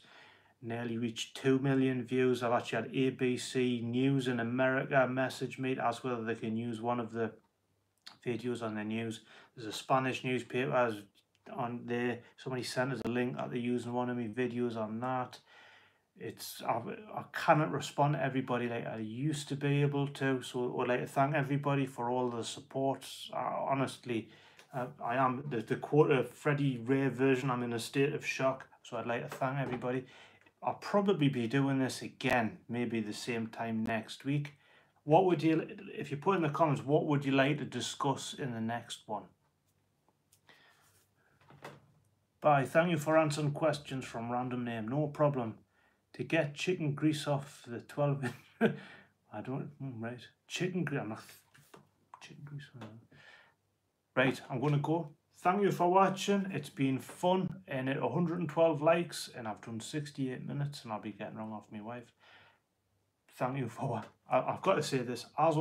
nearly reached 2 million views. I've actually had ABC News in America message me to ask whether they can use one of the videos on the news. There's a Spanish newspaper on there. Somebody sent us a link that they're using one of my videos on that. I cannot respond to everybody like I used to be able to, so I would like to thank everybody for all the support. Honestly, I am the quarter Freddie Ray version. I'm in a state of shock, so I'd like to thank everybody. I'll probably be doing this again, maybe the same time next week. What would you, if you put in the comments, what would you like to discuss in the next one? Bye. Thank you for answering questions from random name. No problem. To get chicken grease off the 12 I don't, right. Chicken grease, I'm not, chicken grease. Right, I'm going to go. Thank you for watching. It's been fun, and at 112 likes, and I've done 68 minutes, and I'll be getting wrong off my wife. Thank you for, I've got to say this, as